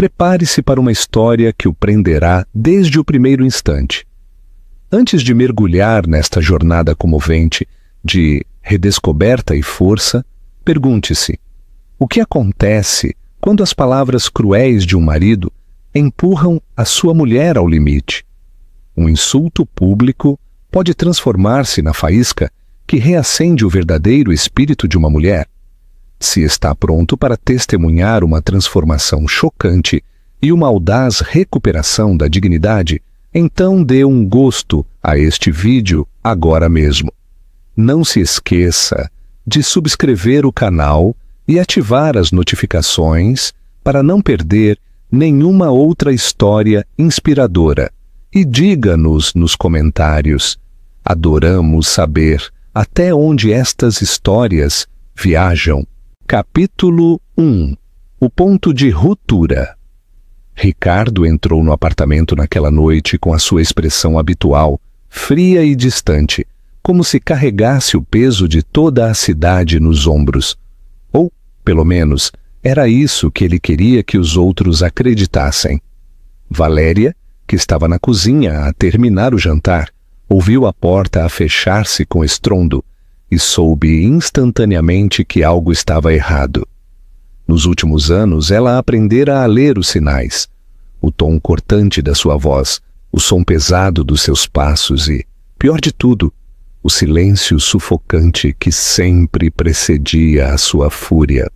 Prepare-se para uma história que o prenderá desde o primeiro instante. Antes de mergulhar nesta jornada comovente de redescoberta e força, pergunte-se: o que acontece quando as palavras cruéis de um marido empurram a sua mulher ao limite? Um insulto público pode transformar-se na faísca que reacende o verdadeiro espírito de uma mulher. Se está pronto para testemunhar uma transformação chocante e uma audaz recuperação da dignidade, então dê um gosto a este vídeo agora mesmo. Não se esqueça de subscrever o canal e ativar as notificações para não perder nenhuma outra história inspiradora. E diga-nos nos comentários. Adoramos saber até onde estas histórias viajam. Capítulo 1. O ponto de ruptura. Ricardo entrou no apartamento naquela noite com a sua expressão habitual, fria e distante, como se carregasse o peso de toda a cidade nos ombros. Ou, pelo menos, era isso que ele queria que os outros acreditassem. Valéria, que estava na cozinha a terminar o jantar, ouviu a porta a fechar-se com estrondo e soube instantaneamente que algo estava errado. Nos últimos anos, ela aprendera a ler os sinais, o tom cortante da sua voz, o som pesado dos seus passos e, pior de tudo, o silêncio sufocante que sempre precedia a sua fúria.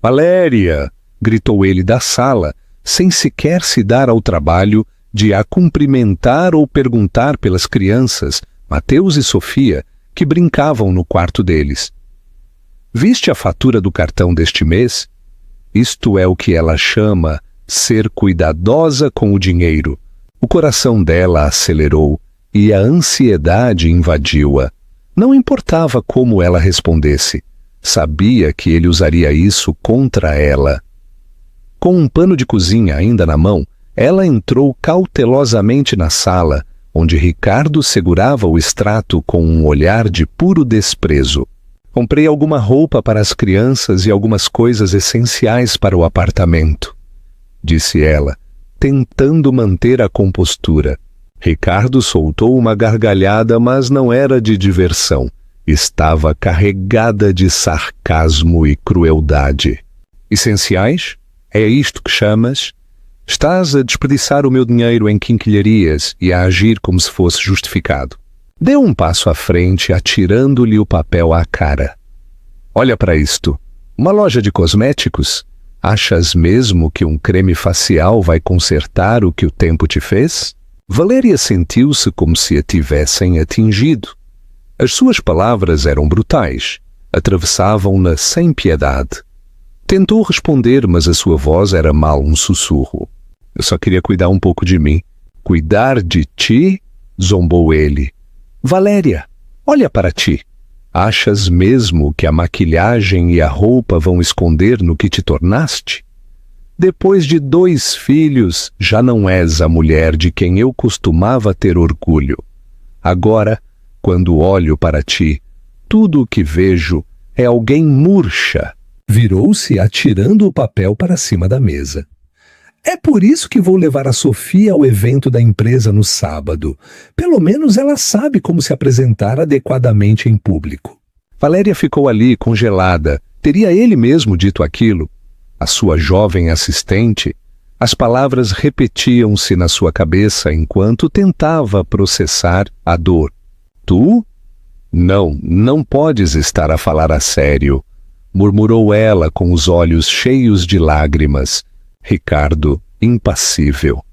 «Valéria!» gritou ele da sala, sem sequer se dar ao trabalho de a cumprimentar ou perguntar pelas crianças, Mateus e Sofia, que brincavam no quarto deles. «Viste a fatura do cartão deste mês? Isto é o que ela chama ser cuidadosa com o dinheiro». O coração dela acelerou e a ansiedade invadiu-a. Não importava como ela respondesse. Sabia que ele usaria isso contra ela. Com um pano de cozinha ainda na mão, ela entrou cautelosamente na sala, onde Ricardo segurava o extrato com um olhar de puro desprezo. «Comprei alguma roupa para as crianças e algumas coisas essenciais para o apartamento», disse ela, tentando manter a compostura. Ricardo soltou uma gargalhada, mas não era de diversão. Estava carregada de sarcasmo e crueldade. «Essenciais? É isto que chamas? Estás a desperdiçar o meu dinheiro em quinquilharias e a agir como se fosse justificado». Deu um passo à frente, atirando-lhe o papel à cara. «Olha para isto. Uma loja de cosméticos? Achas mesmo que um creme facial vai consertar o que o tempo te fez?» Valéria sentiu-se como se a tivessem atingido. As suas palavras eram brutais, atravessavam-na sem piedade. Tentou responder, mas a sua voz era mal um sussurro. «Eu só queria cuidar um pouco de mim». «Cuidar de ti?» zombou ele. «Valéria, olha para ti. Achas mesmo que a maquilhagem e a roupa vão esconder no que te tornaste? Depois de 2 filhos, já não és a mulher de quem eu costumava ter orgulho. Agora, quando olho para ti, tudo o que vejo é alguém murcha». Virou-se atirando o papel para cima da mesa. «É por isso que vou levar a Sofia ao evento da empresa no sábado. Pelo menos ela sabe como se apresentar adequadamente em público». Valéria ficou ali congelada. Teria ele mesmo dito aquilo? A sua jovem assistente? As palavras repetiam-se na sua cabeça enquanto tentava processar a dor. «Tu? Não, não podes estar a falar a sério», murmurou ela com os olhos cheios de lágrimas. Ricardo, impassível,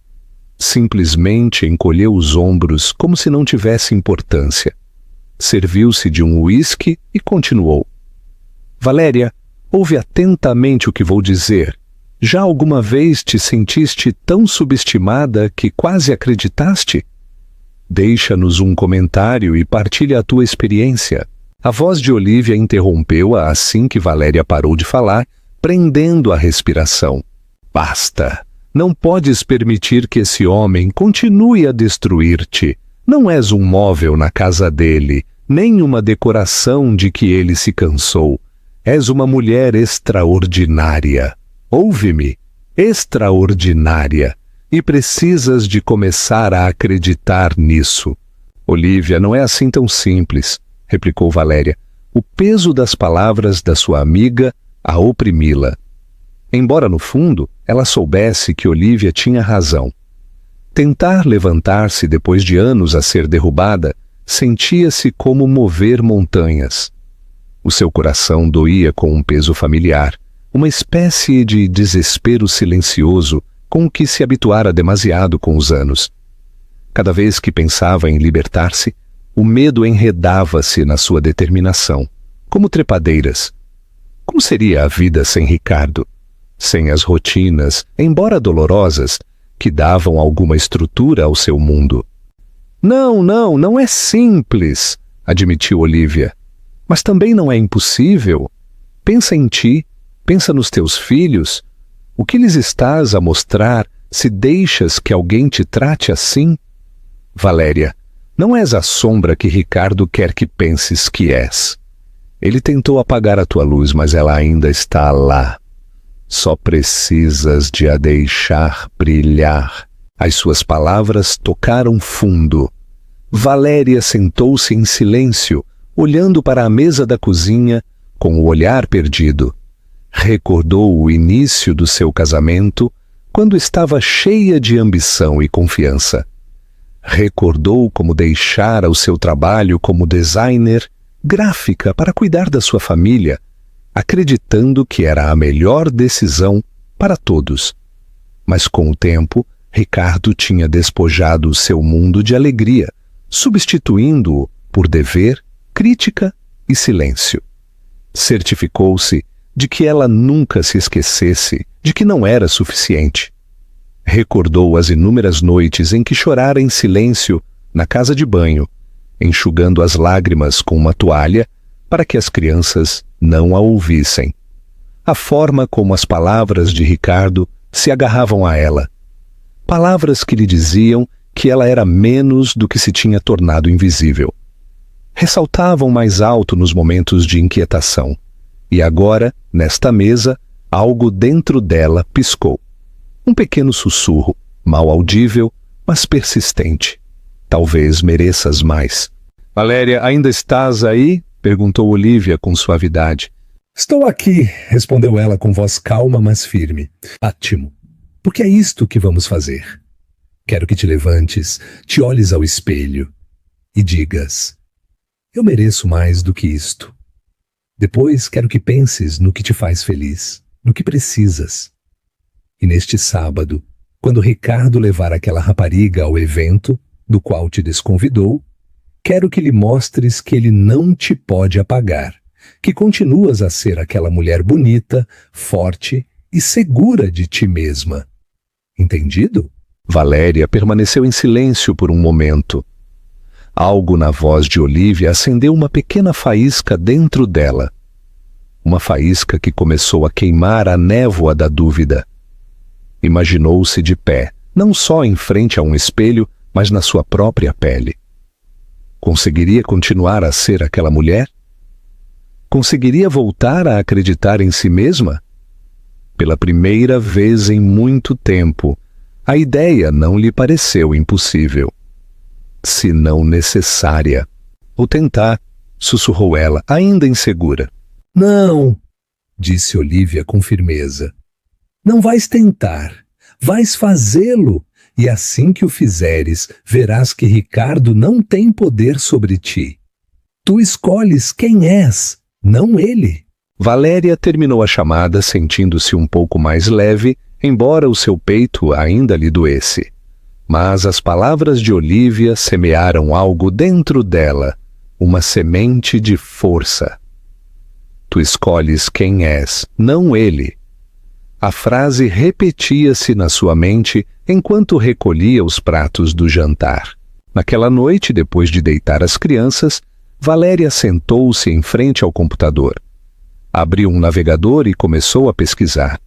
simplesmente encolheu os ombros como se não tivesse importância. Serviu-se de um uísque e continuou. «Valéria, ouve atentamente o que vou dizer. Já alguma vez te sentiste tão subestimada que quase acreditaste? Deixa-nos um comentário e partilha a tua experiência». A voz de Olívia interrompeu-a assim que Valéria parou de falar, prendendo a respiração. «Basta! Não podes permitir que esse homem continue a destruir-te. Não és um móvel na casa dele, nem uma decoração de que ele se cansou. És uma mulher extraordinária. Ouve-me. extraordinária, e precisas de começar a acreditar nisso. Olivia, não é assim tão simples, replicou Valéria. O peso das palavras da sua amiga a oprimi-la. Embora, no fundo, ela soubesse que Olivia tinha razão. Tentar levantar-se depois de anos a ser derrubada, sentia-se como mover montanhas. O seu coração doía com um peso familiar, uma espécie de desespero silencioso com o que se habituara demasiado com os anos. Cada vez que pensava em libertar-se, o medo enredava-se na sua determinação, como trepadeiras. Como seria a vida sem Ricardo? Sem as rotinas, embora dolorosas, que davam alguma estrutura ao seu mundo. Não é simples, admitiu Olivia. Mas também não é impossível. Pensa em ti, pensa nos teus filhos. O que lhes estás a mostrar se deixas que alguém te trate assim? Valéria, não és a sombra que Ricardo quer que penses que és. Ele tentou apagar a tua luz, mas ela ainda está lá. Só precisas de a deixar brilhar. As suas palavras tocaram fundo. Valéria sentou-se em silêncio, olhando para a mesa da cozinha com o olhar perdido. Recordou o início do seu casamento, quando estava cheia de ambição e confiança. Recordou como deixara o seu trabalho como designer gráfica para cuidar da sua família, acreditando que era a melhor decisão para todos. Mas com o tempo, Ricardo tinha despojado o seu mundo de alegria, substituindo-o por dever, crítica e silêncio. Certificou-se de que ela nunca se esquecesse de que não era suficiente. Recordou as inúmeras noites em que chorara em silêncio na casa de banho, enxugando as lágrimas com uma toalha para que as crianças não a ouvissem. A forma como as palavras de Ricardo se agarravam a ela. Palavras que lhe diziam que ela era menos do que se tinha tornado invisível. Ressaltavam mais alto nos momentos de inquietação. E agora, nesta mesa, algo dentro dela piscou. Um pequeno sussurro, mal audível, mas persistente. Talvez mereças mais. Valéria, ainda estás aí? Perguntou Olivia com suavidade. Estou aqui, respondeu ela com voz calma, mas firme. Ótimo, porque é isto que vamos fazer. Quero que te levantes, te olhes ao espelho e digas: eu mereço mais do que isto. Depois quero que penses no que te faz feliz, no que precisas. E neste sábado, quando Ricardo levar aquela rapariga ao evento, do qual te desconvidou, quero que lhe mostres que ele não te pode apagar, que continuas a ser aquela mulher bonita, forte e segura de ti mesma. Entendido? Valéria permaneceu em silêncio por um momento. Algo na voz de Olivia acendeu uma pequena faísca dentro dela. Uma faísca que começou a queimar a névoa da dúvida. Imaginou-se de pé, não só em frente a um espelho, mas na sua própria pele. Conseguiria continuar a ser aquela mulher? Conseguiria voltar a acreditar em si mesma? Pela primeira vez em muito tempo, a ideia não lhe pareceu impossível. Se não necessária. Vou tentar, sussurrou ela, ainda insegura. Não, disse Olivia com firmeza. Não vais tentar, vais fazê-lo, e assim que o fizeres, verás que Ricardo não tem poder sobre ti. Tu escolhes quem és, não ele. Valéria terminou a chamada sentindo-se um pouco mais leve, embora o seu peito ainda lhe doesse. Mas as palavras de Olivia semearam algo dentro dela, uma semente de força. Tu escolhes quem és, não ele. A frase repetia-se na sua mente enquanto recolhia os pratos do jantar. Naquela noite, depois de deitar as crianças, Valéria sentou-se em frente ao computador. Abriu um navegador e começou a pesquisar.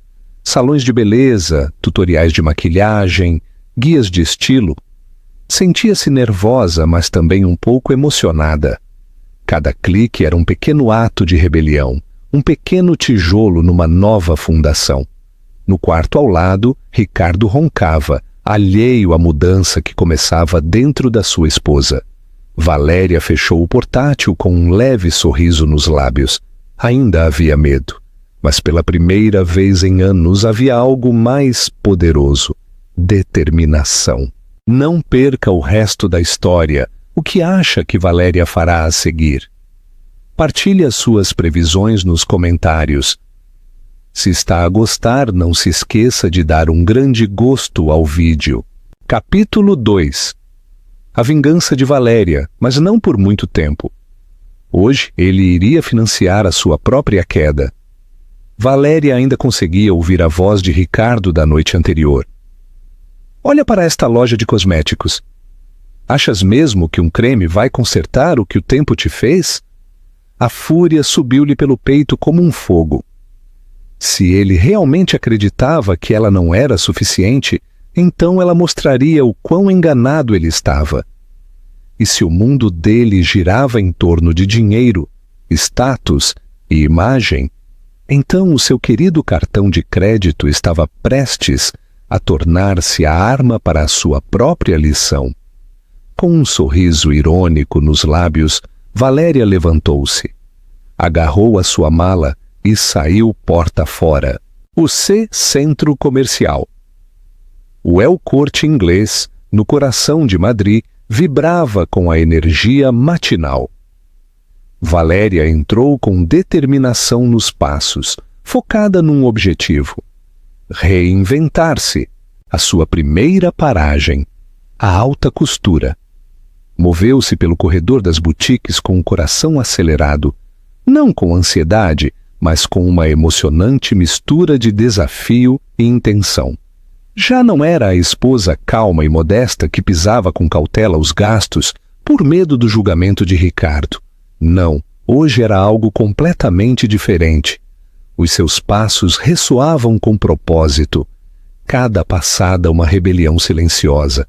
Salões de beleza, tutoriais de maquilhagem, guias de estilo. Sentia-se nervosa, mas também um pouco emocionada. Cada clique era um pequeno ato de rebelião, um pequeno tijolo numa nova fundação. No quarto ao lado, Ricardo roncava, alheio à mudança que começava dentro da sua esposa. Valéria fechou o portátil com um leve sorriso nos lábios. Ainda havia medo, mas pela primeira vez em anos havia algo mais poderoso: determinação. Não perca o resto da história. O que acha que Valéria fará a seguir? Partilhe as suas previsões nos comentários. Se está a gostar, não se esqueça de dar um grande gosto ao vídeo. Capítulo 2. A vingança de Valéria, mas não por muito tempo. Hoje ele iria financiar a sua própria queda. Valéria ainda conseguia ouvir a voz de Ricardo da noite anterior. Olha para esta loja de cosméticos. Achas mesmo que um creme vai consertar o que o tempo te fez? A fúria subiu-lhe pelo peito como um fogo. Se ele realmente acreditava que ela não era suficiente, então ela mostraria o quão enganado ele estava. E se o mundo dele girava em torno de dinheiro, status e imagem, então o seu querido cartão de crédito estava prestes a tornar-se a arma para a sua própria lição. Com um sorriso irônico nos lábios, Valéria levantou-se, agarrou a sua mala e saiu porta fora. O C Centro Comercial. O El Corte Inglês, no coração de Madrid, vibrava com a energia matinal. Valéria entrou com determinação nos passos, focada num objetivo: reinventar-se. A sua primeira paragem, a alta costura. Moveu-se pelo corredor das boutiques com o coração acelerado, não com ansiedade, mas com uma emocionante mistura de desafio e intenção. Já não era a esposa calma e modesta que pisava com cautela os gastos por medo do julgamento de Ricardo. Não, hoje era algo completamente diferente. Os seus passos ressoavam com propósito, cada passada uma rebelião silenciosa.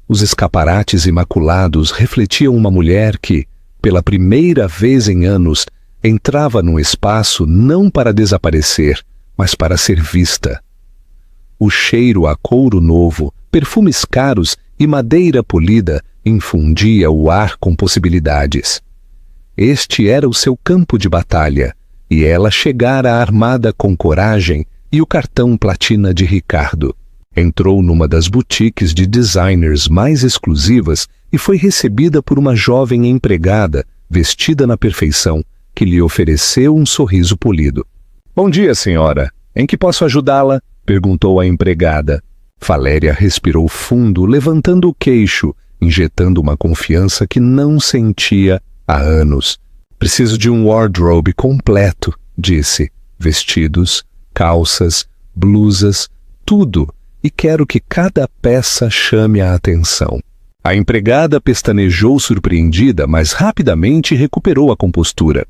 Os escaparates imaculados refletiam uma mulher que, pela primeira vez em anos, entrava num espaço não para desaparecer, mas para ser vista. O cheiro a couro novo, perfumes caros e madeira polida infundia o ar com possibilidades. Este era o seu campo de batalha, e ela chegara armada com coragem e o cartão platina de Ricardo. Entrou numa das boutiques de designers mais exclusivas e foi recebida por uma jovem empregada, vestida na perfeição, que lhe ofereceu um sorriso polido. "Bom dia, senhora. Em que posso ajudá-la?" perguntou a empregada. Valéria respirou fundo, levantando o queixo, injetando uma confiança que não sentia há anos. "Preciso de um wardrobe completo", disse. "Vestidos, calças, blusas, tudo. E quero que cada peça chame a atenção." A empregada pestanejou surpreendida, mas rapidamente recuperou a compostura.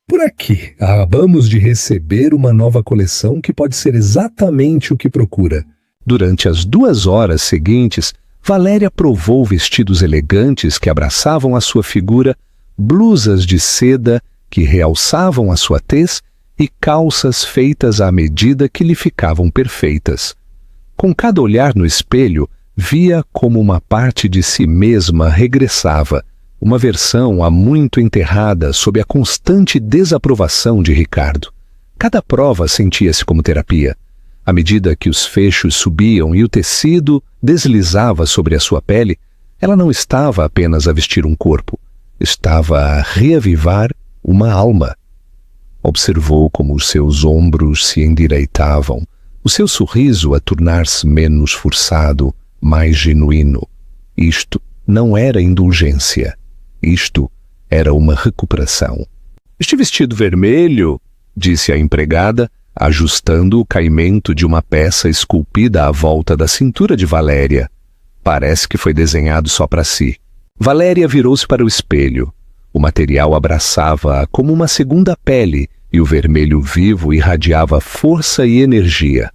Por aqui, acabamos de receber uma nova coleção que pode ser exatamente o que procura. Durante as 2 horas seguintes, Valéria provou vestidos elegantes que abraçavam a sua figura, blusas de seda que realçavam a sua tez e calças feitas à medida que lhe ficavam perfeitas. Com cada olhar no espelho, via como uma parte de si mesma regressava, uma versão há muito enterrada sob a constante desaprovação de Ricardo. Cada prova sentia-se como terapia. À medida que os fechos subiam e o tecido deslizava sobre a sua pele, ela não estava apenas a vestir um corpo, estava a reavivar uma alma. Observou como os seus ombros se endireitavam, o seu sorriso a tornar-se menos forçado, mais genuíno. Isto não era indulgência. Isto era uma recuperação. "Este vestido vermelho", disse a empregada, ajustando o caimento de uma peça esculpida à volta da cintura de Valéria. "Parece que foi desenhado só para si." Valéria virou-se para o espelho. O material abraçava-a como uma segunda pele e o vermelho vivo irradiava força e energia.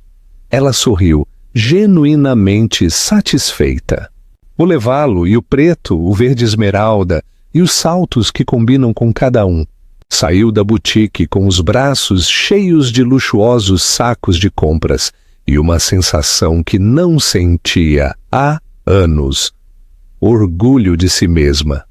Ela sorriu, genuinamente satisfeita. "Vou levá-lo, e o preto, o verde esmeralda, e os saltos que combinam com cada um." Saiu da boutique com os braços cheios de luxuosos sacos de compras e uma sensação que não sentia há anos. Orgulho de si mesma.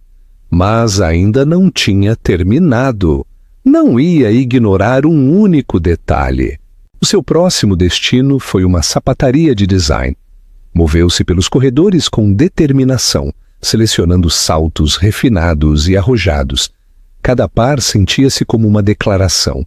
Mas ainda não tinha terminado. Não ia ignorar um único detalhe. O seu próximo destino foi uma sapataria de design. Moveu-se pelos corredores com determinação, selecionando saltos refinados e arrojados. Cada par sentia-se como uma declaração.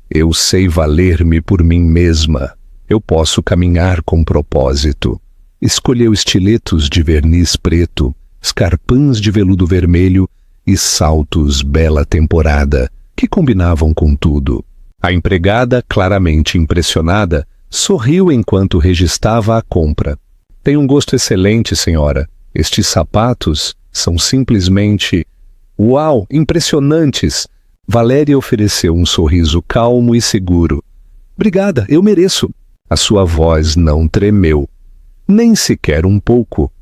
Eu sei valer-me por mim mesma. Eu posso caminhar com propósito. Escolheu estiletos de verniz preto, escarpins de veludo vermelho e saltos bela temporada, que combinavam com tudo. A empregada, claramente impressionada, sorriu enquanto registrava a compra. Tem um gosto excelente, senhora. Estes sapatos são simplesmente... Uau, impressionantes! Valéria ofereceu um sorriso calmo e seguro. Obrigada, eu mereço. A sua voz não tremeu. Nem sequer um pouco.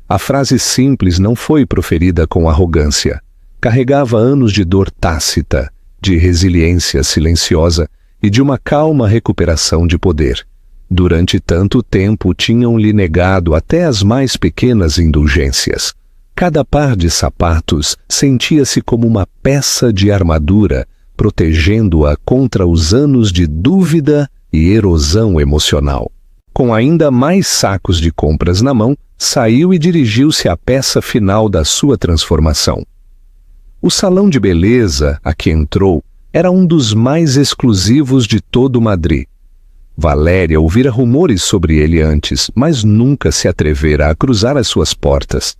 A frase simples não foi proferida com arrogância. Carregava anos de dor tácita, de resiliência silenciosa e de uma calma recuperação de poder. Durante tanto tempo tinham-lhe negado até as mais pequenas indulgências. Cada par de sapatos sentia-se como uma peça de armadura, protegendo-a contra os anos de dúvida e erosão emocional. Com ainda mais sacos de compras na mão, saiu e dirigiu-se à peça final da sua transformação. O salão de beleza a que entrou era um dos mais exclusivos de todo Madrid. Valéria ouvira rumores sobre ele antes, mas nunca se atrevera a cruzar as suas portas.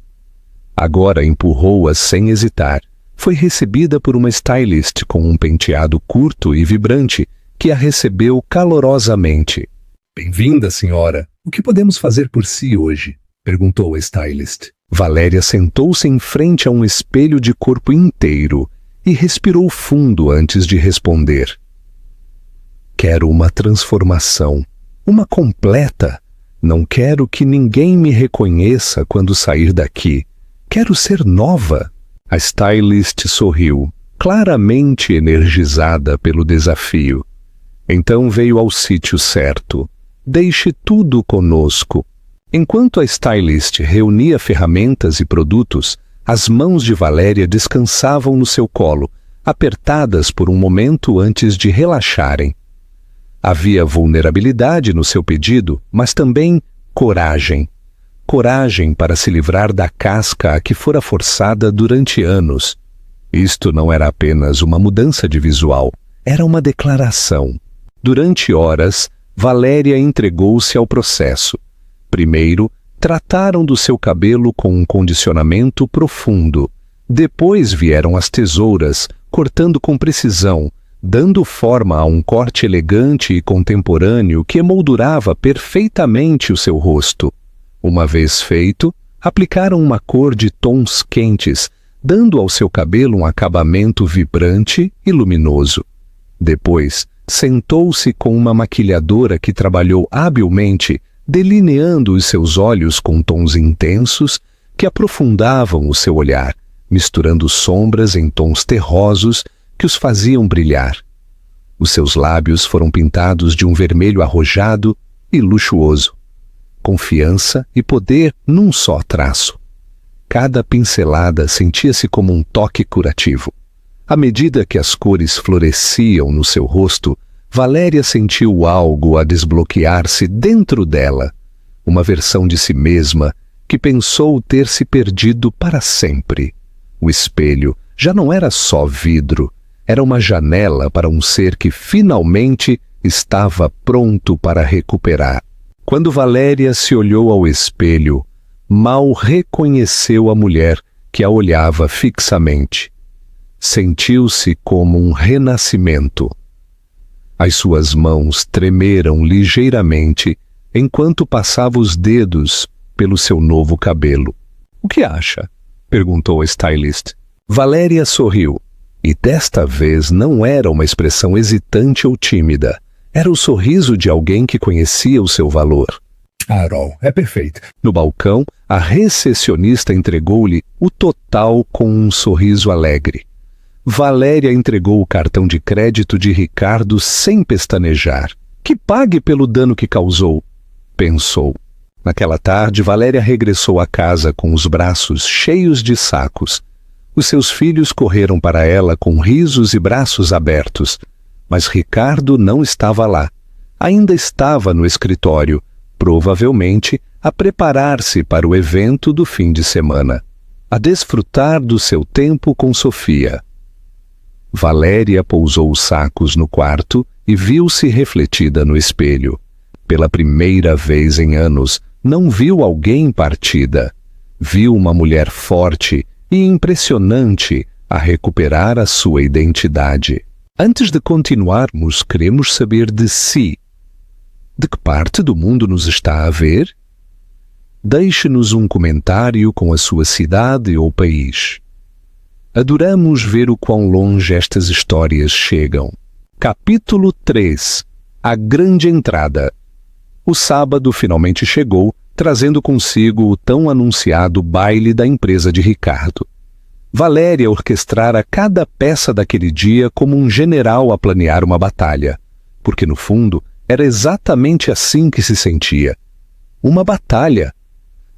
Agora empurrou-as sem hesitar. Foi recebida por uma stylist com um penteado curto e vibrante, que a recebeu calorosamente. Bem-vinda, senhora. O que podemos fazer por si hoje? Perguntou a stylist. Valéria sentou-se em frente a um espelho de corpo inteiro e respirou fundo antes de responder. Quero uma transformação, uma completa. Não quero que ninguém me reconheça quando sair daqui. Quero ser nova. A stylist sorriu, claramente energizada pelo desafio. Então veio ao sítio certo. Deixe tudo conosco. Enquanto a stylist reunia ferramentas e produtos, as mãos de Valéria descansavam no seu colo, apertadas por um momento antes de relaxarem. Havia vulnerabilidade no seu pedido, mas também coragem. Coragem para se livrar da casca a que fora forçada durante anos. Isto não era apenas uma mudança de visual, era uma declaração. Durante horas, Valéria entregou-se ao processo. Primeiro, trataram do seu cabelo com um condicionamento profundo. Depois vieram as tesouras, cortando com precisão, dando forma a um corte elegante e contemporâneo que emoldurava perfeitamente o seu rosto. Uma vez feito, aplicaram uma cor de tons quentes, dando ao seu cabelo um acabamento vibrante e luminoso. Depois, sentou-se com uma maquilhadora que trabalhou habilmente, delineando os seus olhos com tons intensos que aprofundavam o seu olhar, misturando sombras em tons terrosos que os faziam brilhar. Os seus lábios foram pintados de um vermelho arrojado e luxuoso. Confiança e poder num só traço. Cada pincelada sentia-se como um toque curativo. À medida que as cores floresciam no seu rosto, Valéria sentiu algo a desbloquear-se dentro dela, uma versão de si mesma que pensou ter se perdido para sempre. O espelho já não era só vidro, era uma janela para um ser que finalmente estava pronto para recuperar. Quando Valéria se olhou ao espelho, mal reconheceu a mulher que a olhava fixamente. Sentiu-se como um renascimento. As suas mãos tremeram ligeiramente enquanto passava os dedos pelo seu novo cabelo. "O que acha?" perguntou a stylist. Valéria sorriu, e desta vez não era uma expressão hesitante ou tímida. Era o sorriso de alguém que conhecia o seu valor. Carol, é perfeito. No balcão, a recepcionista entregou-lhe o total com um sorriso alegre. Valéria entregou o cartão de crédito de Ricardo sem pestanejar. Que pague pelo dano que causou, pensou. Naquela tarde, Valéria regressou à casa com os braços cheios de sacos. Os seus filhos correram para ela com risos e braços abertos, mas Ricardo não estava lá. Ainda estava no escritório, provavelmente a preparar-se para o evento do fim de semana, a desfrutar do seu tempo com Sofia. Valéria pousou os sacos no quarto e viu-se refletida no espelho. Pela primeira vez em anos, não viu alguém partida. Viu uma mulher forte e impressionante a recuperar a sua identidade. Antes de continuarmos, queremos saber de si. De que parte do mundo nos está a ver? Deixe-nos um comentário com a sua cidade ou país. Adoramos ver o quão longe estas histórias chegam. Capítulo 3. A Grande Entrada. O sábado finalmente chegou, trazendo consigo o tão anunciado baile da empresa de Ricardo. Valéria orquestrara cada peça daquele dia como um general a planear uma batalha, porque no fundo era exatamente assim que se sentia. Uma batalha.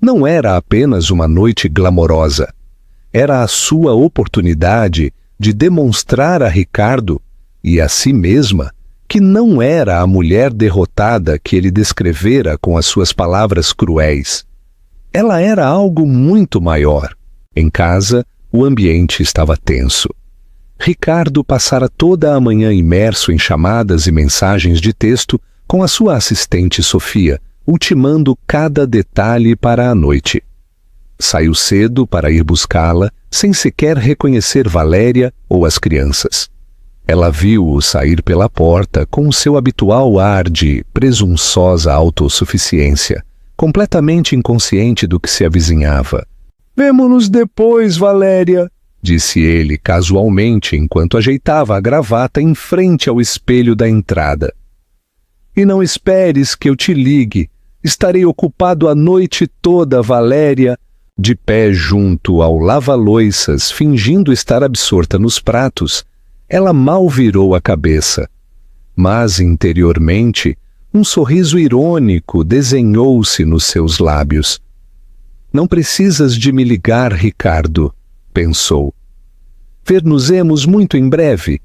Não era apenas uma noite glamourosa. Era a sua oportunidade de demonstrar a Ricardo e a si mesma que não era a mulher derrotada que ele descrevera com as suas palavras cruéis. Ela era algo muito maior. Em casa, o ambiente estava tenso. Ricardo passara toda a manhã imerso em chamadas e mensagens de texto com a sua assistente Sofia, ultimando cada detalhe para a noite. Saiu cedo para ir buscá-la, sem sequer reconhecer Valéria ou as crianças. Ela viu-o sair pela porta com o seu habitual ar de presunçosa autossuficiência, completamente inconsciente do que se avizinhava. "Vemo-nos depois, Valéria", disse ele casualmente enquanto ajeitava a gravata em frente ao espelho da entrada. "E não esperes que eu te ligue. Estarei ocupado a noite toda, Valéria." De pé junto ao lava-loiças, fingindo estar absorta nos pratos, ela mal virou a cabeça. Mas, interiormente, um sorriso irônico desenhou-se nos seus lábios. "Não precisas de me ligar, Ricardo", pensou. "Ver-nos-emos muito em breve,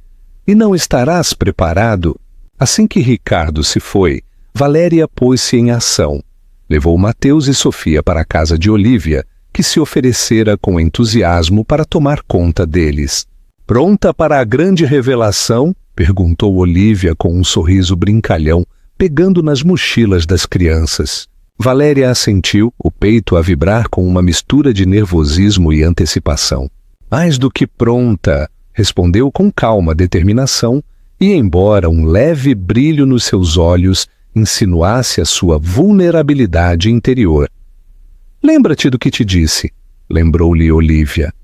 e não estarás preparado?" Assim que Ricardo se foi, Valéria pôs-se em ação. Levou Mateus e Sofia para a casa de Olívia, que se oferecera com entusiasmo para tomar conta deles. "Pronta para a grande revelação?" perguntou Olívia com um sorriso brincalhão, pegando nas mochilas das crianças. Valéria assentiu, o peito a vibrar com uma mistura de nervosismo e antecipação. "Mais do que pronta", respondeu com calma determinação, e embora um leve brilho nos seus olhos insinuasse a sua vulnerabilidade interior. "Lembra-te do que te disse", lembrou-lhe Olívia.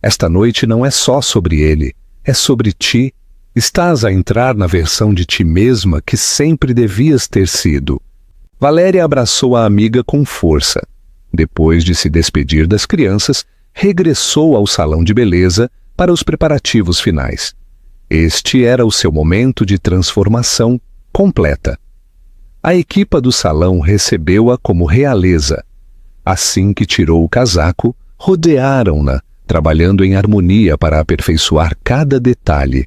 "Esta noite não é só sobre ele, é sobre ti. Estás a entrar na versão de ti mesma que sempre devias ter sido." Valéria abraçou a amiga com força. Depois de se despedir das crianças, regressou ao salão de beleza para os preparativos finais. Este era o seu momento de transformação completa. A equipa do salão recebeu-a como realeza. Assim que tirou o casaco, rodearam-na, trabalhando em harmonia para aperfeiçoar cada detalhe.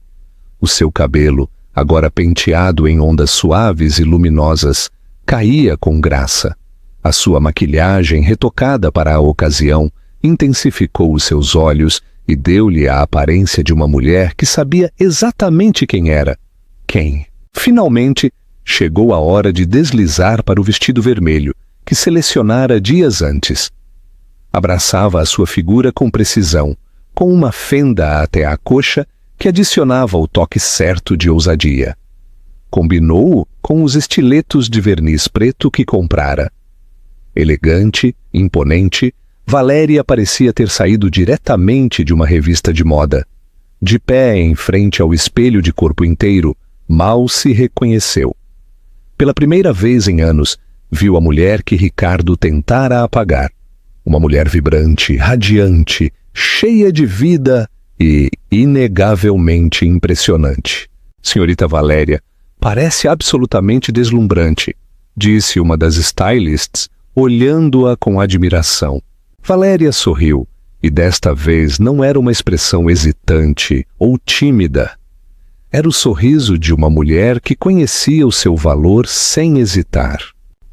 O seu cabelo, agora penteado em ondas suaves e luminosas, caía com graça. A sua maquilhagem, retocada para a ocasião, intensificou os seus olhos e deu-lhe a aparência de uma mulher que sabia exatamente quem era. Quem? Finalmente, chegou a hora de deslizar para o vestido vermelho, que selecionara dias antes. Abraçava a sua figura com precisão, com uma fenda até a coxa que adicionava o toque certo de ousadia. Combinou-o com os estiletos de verniz preto que comprara. Elegante, imponente, Valéria parecia ter saído diretamente de uma revista de moda. De pé em frente ao espelho de corpo inteiro, mal se reconheceu. Pela primeira vez em anos, viu a mulher que Ricardo tentara apagar. Uma mulher vibrante, radiante, cheia de vida e inegavelmente impressionante. Senhorita Valéria, Parece absolutamente deslumbrante, disse uma das stylists, olhando-a com admiração. Valéria sorriu, e desta vez não era uma expressão hesitante ou tímida. Era o sorriso de uma mulher que conhecia o seu valor sem hesitar.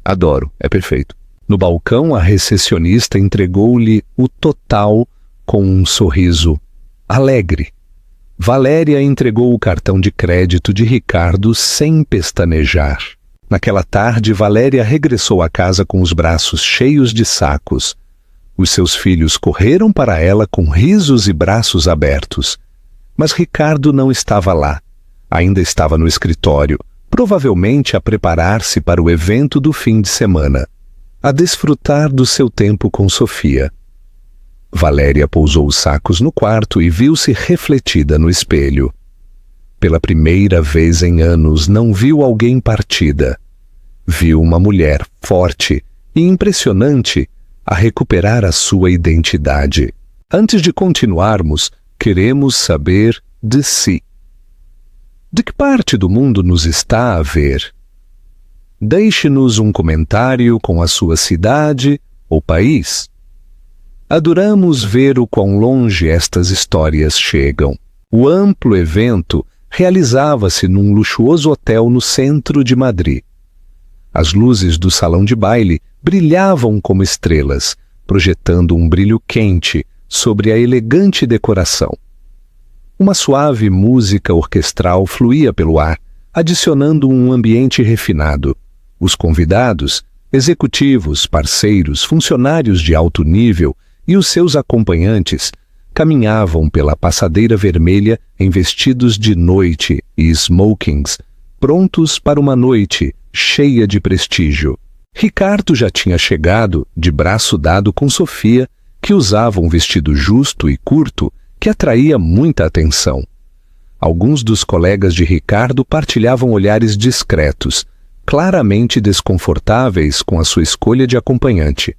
Adoro, é perfeito. No balcão, a recepcionista entregou-lhe o total com um sorriso alegre. Valéria entregou o cartão de crédito de Ricardo sem pestanejar. Naquela tarde, Valéria regressou à casa com os braços cheios de sacos. Os seus filhos correram para ela com risos e braços abertos. Mas Ricardo não estava lá. Ainda estava no escritório, provavelmente a preparar-se para o evento do fim de semana, a desfrutar do seu tempo com Sofia. Valéria pousou os sacos no quarto e viu-se refletida no espelho. Pela primeira vez em anos, não viu alguém partida. Viu uma mulher forte e impressionante a recuperar a sua identidade. Antes de continuarmos, queremos saber de si. De que parte do mundo nos está a ver? Deixe-nos um comentário com a sua cidade ou país. Adoramos ver o quão longe estas histórias chegam. O amplo evento realizava-se num luxuoso hotel no centro de Madrid. As luzes do salão de baile brilhavam como estrelas, projetando um brilho quente sobre a elegante decoração. Uma suave música orquestral fluía pelo ar, adicionando um ambiente refinado. Os convidados, executivos, parceiros, funcionários de alto nível e os seus acompanhantes caminhavam pela passadeira vermelha em vestidos de noite e smokings, prontos para uma noite cheia de prestígio. Ricardo já tinha chegado, de braço dado com Sofia, que usava um vestido justo e curto que atraía muita atenção. Alguns dos colegas de Ricardo partilhavam olhares discretos, claramente desconfortáveis com a sua escolha de acompanhante.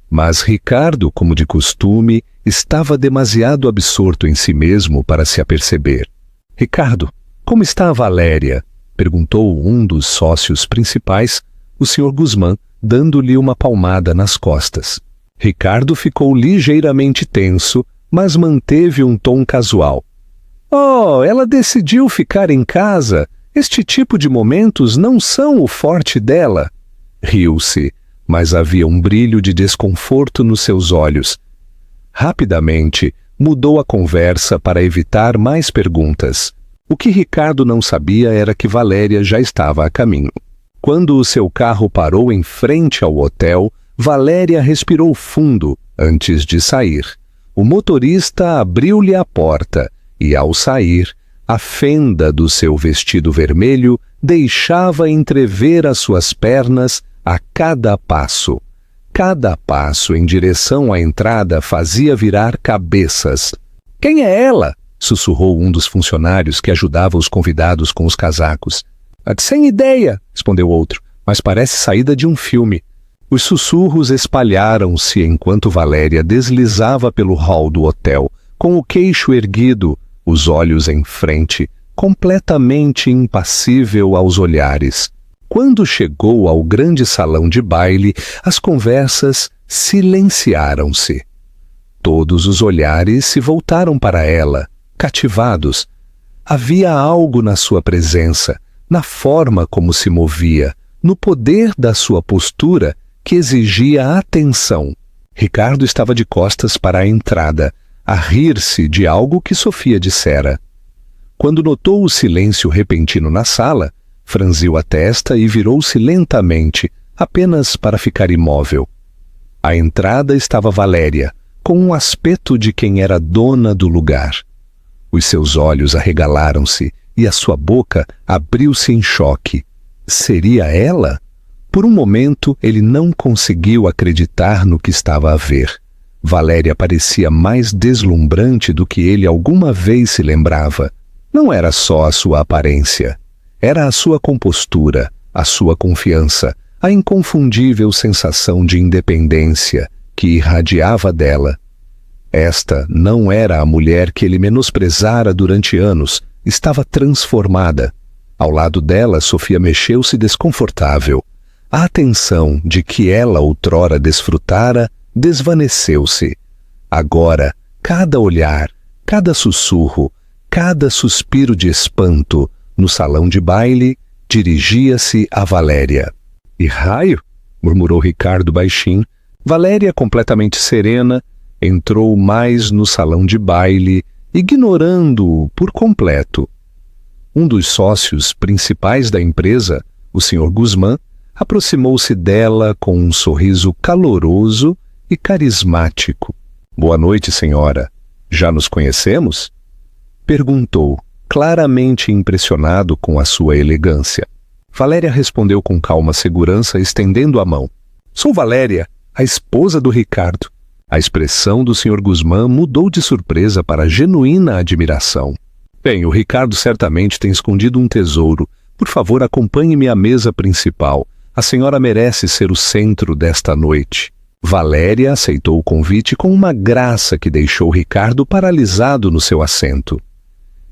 Mas Ricardo, como de costume, estava demasiado absorto em si mesmo para se aperceber. "Ricardo, como está a Valéria?" perguntou um dos sócios principais, o Sr. Guzmán, dando-lhe uma palmada nas costas. Ricardo ficou ligeiramente tenso, mas manteve um tom casual. "Oh, ela decidiu ficar em casa. Este tipo de momentos não são o forte dela." Riu-se, mas havia um brilho de desconforto nos seus olhos. Rapidamente, mudou a conversa para evitar mais perguntas. O que Ricardo não sabia era que Valéria já estava a caminho. Quando o seu carro parou em frente ao hotel, Valéria respirou fundo antes de sair. O motorista abriu-lhe a porta e, ao sair, a fenda do seu vestido vermelho deixava entrever as suas pernas a cada passo. Cada passo em direção à entrada fazia virar cabeças. "Quem é ela?" sussurrou um dos funcionários que ajudava os convidados com os casacos. "Sem ideia", respondeu outro, "mas parece saída de um filme." Os sussurros espalharam-se enquanto Valéria deslizava pelo hall do hotel, com o queixo erguido, os olhos em frente, completamente impassível aos olhares. Quando chegou ao grande salão de baile, as conversas silenciaram-se. Todos os olhares se voltaram para ela, cativados. Havia algo na sua presença, na forma como se movia, no poder da sua postura que exigia atenção. Ricardo estava de costas para a entrada, a rir-se de algo que Sofia dissera. Quando notou o silêncio repentino na sala, franziu a testa e virou-se lentamente, apenas para ficar imóvel. À entrada estava Valéria, com um aspecto de quem era dona do lugar. Os seus olhos arregalaram-se e a sua boca abriu-se em choque. Seria ela? Por um momento, ele não conseguiu acreditar no que estava a ver. Valéria parecia mais deslumbrante do que ele alguma vez se lembrava. Não era só a sua aparência. Era a sua compostura, a sua confiança, a inconfundível sensação de independência que irradiava dela. Esta não era a mulher que ele menosprezara durante anos, estava transformada. Ao lado dela, Sofia mexeu-se desconfortável. A atenção de que ela outrora desfrutara desvaneceu-se. Agora, cada olhar, cada sussurro, cada suspiro de espanto no salão de baile dirigia-se a Valéria. E raio, murmurou Ricardo baixinho. Valéria, completamente serena, entrou mais no salão de baile, ignorando-o por completo. Um dos sócios principais da empresa, o Sr. Guzmán, aproximou-se dela com um sorriso caloroso e carismático. Boa noite, senhora. Já nos conhecemos? Perguntou, claramente impressionado com a sua elegância. Valéria respondeu com calma segurança, estendendo a mão. Sou Valéria, a esposa do Ricardo. A expressão do Sr. Guzmán mudou de surpresa para genuína admiração. Bem, o Ricardo certamente tem escondido um tesouro. Por favor, acompanhe-me à mesa principal. A senhora merece ser o centro desta noite. Valéria aceitou o convite com uma graça que deixou Ricardo paralisado no seu assento.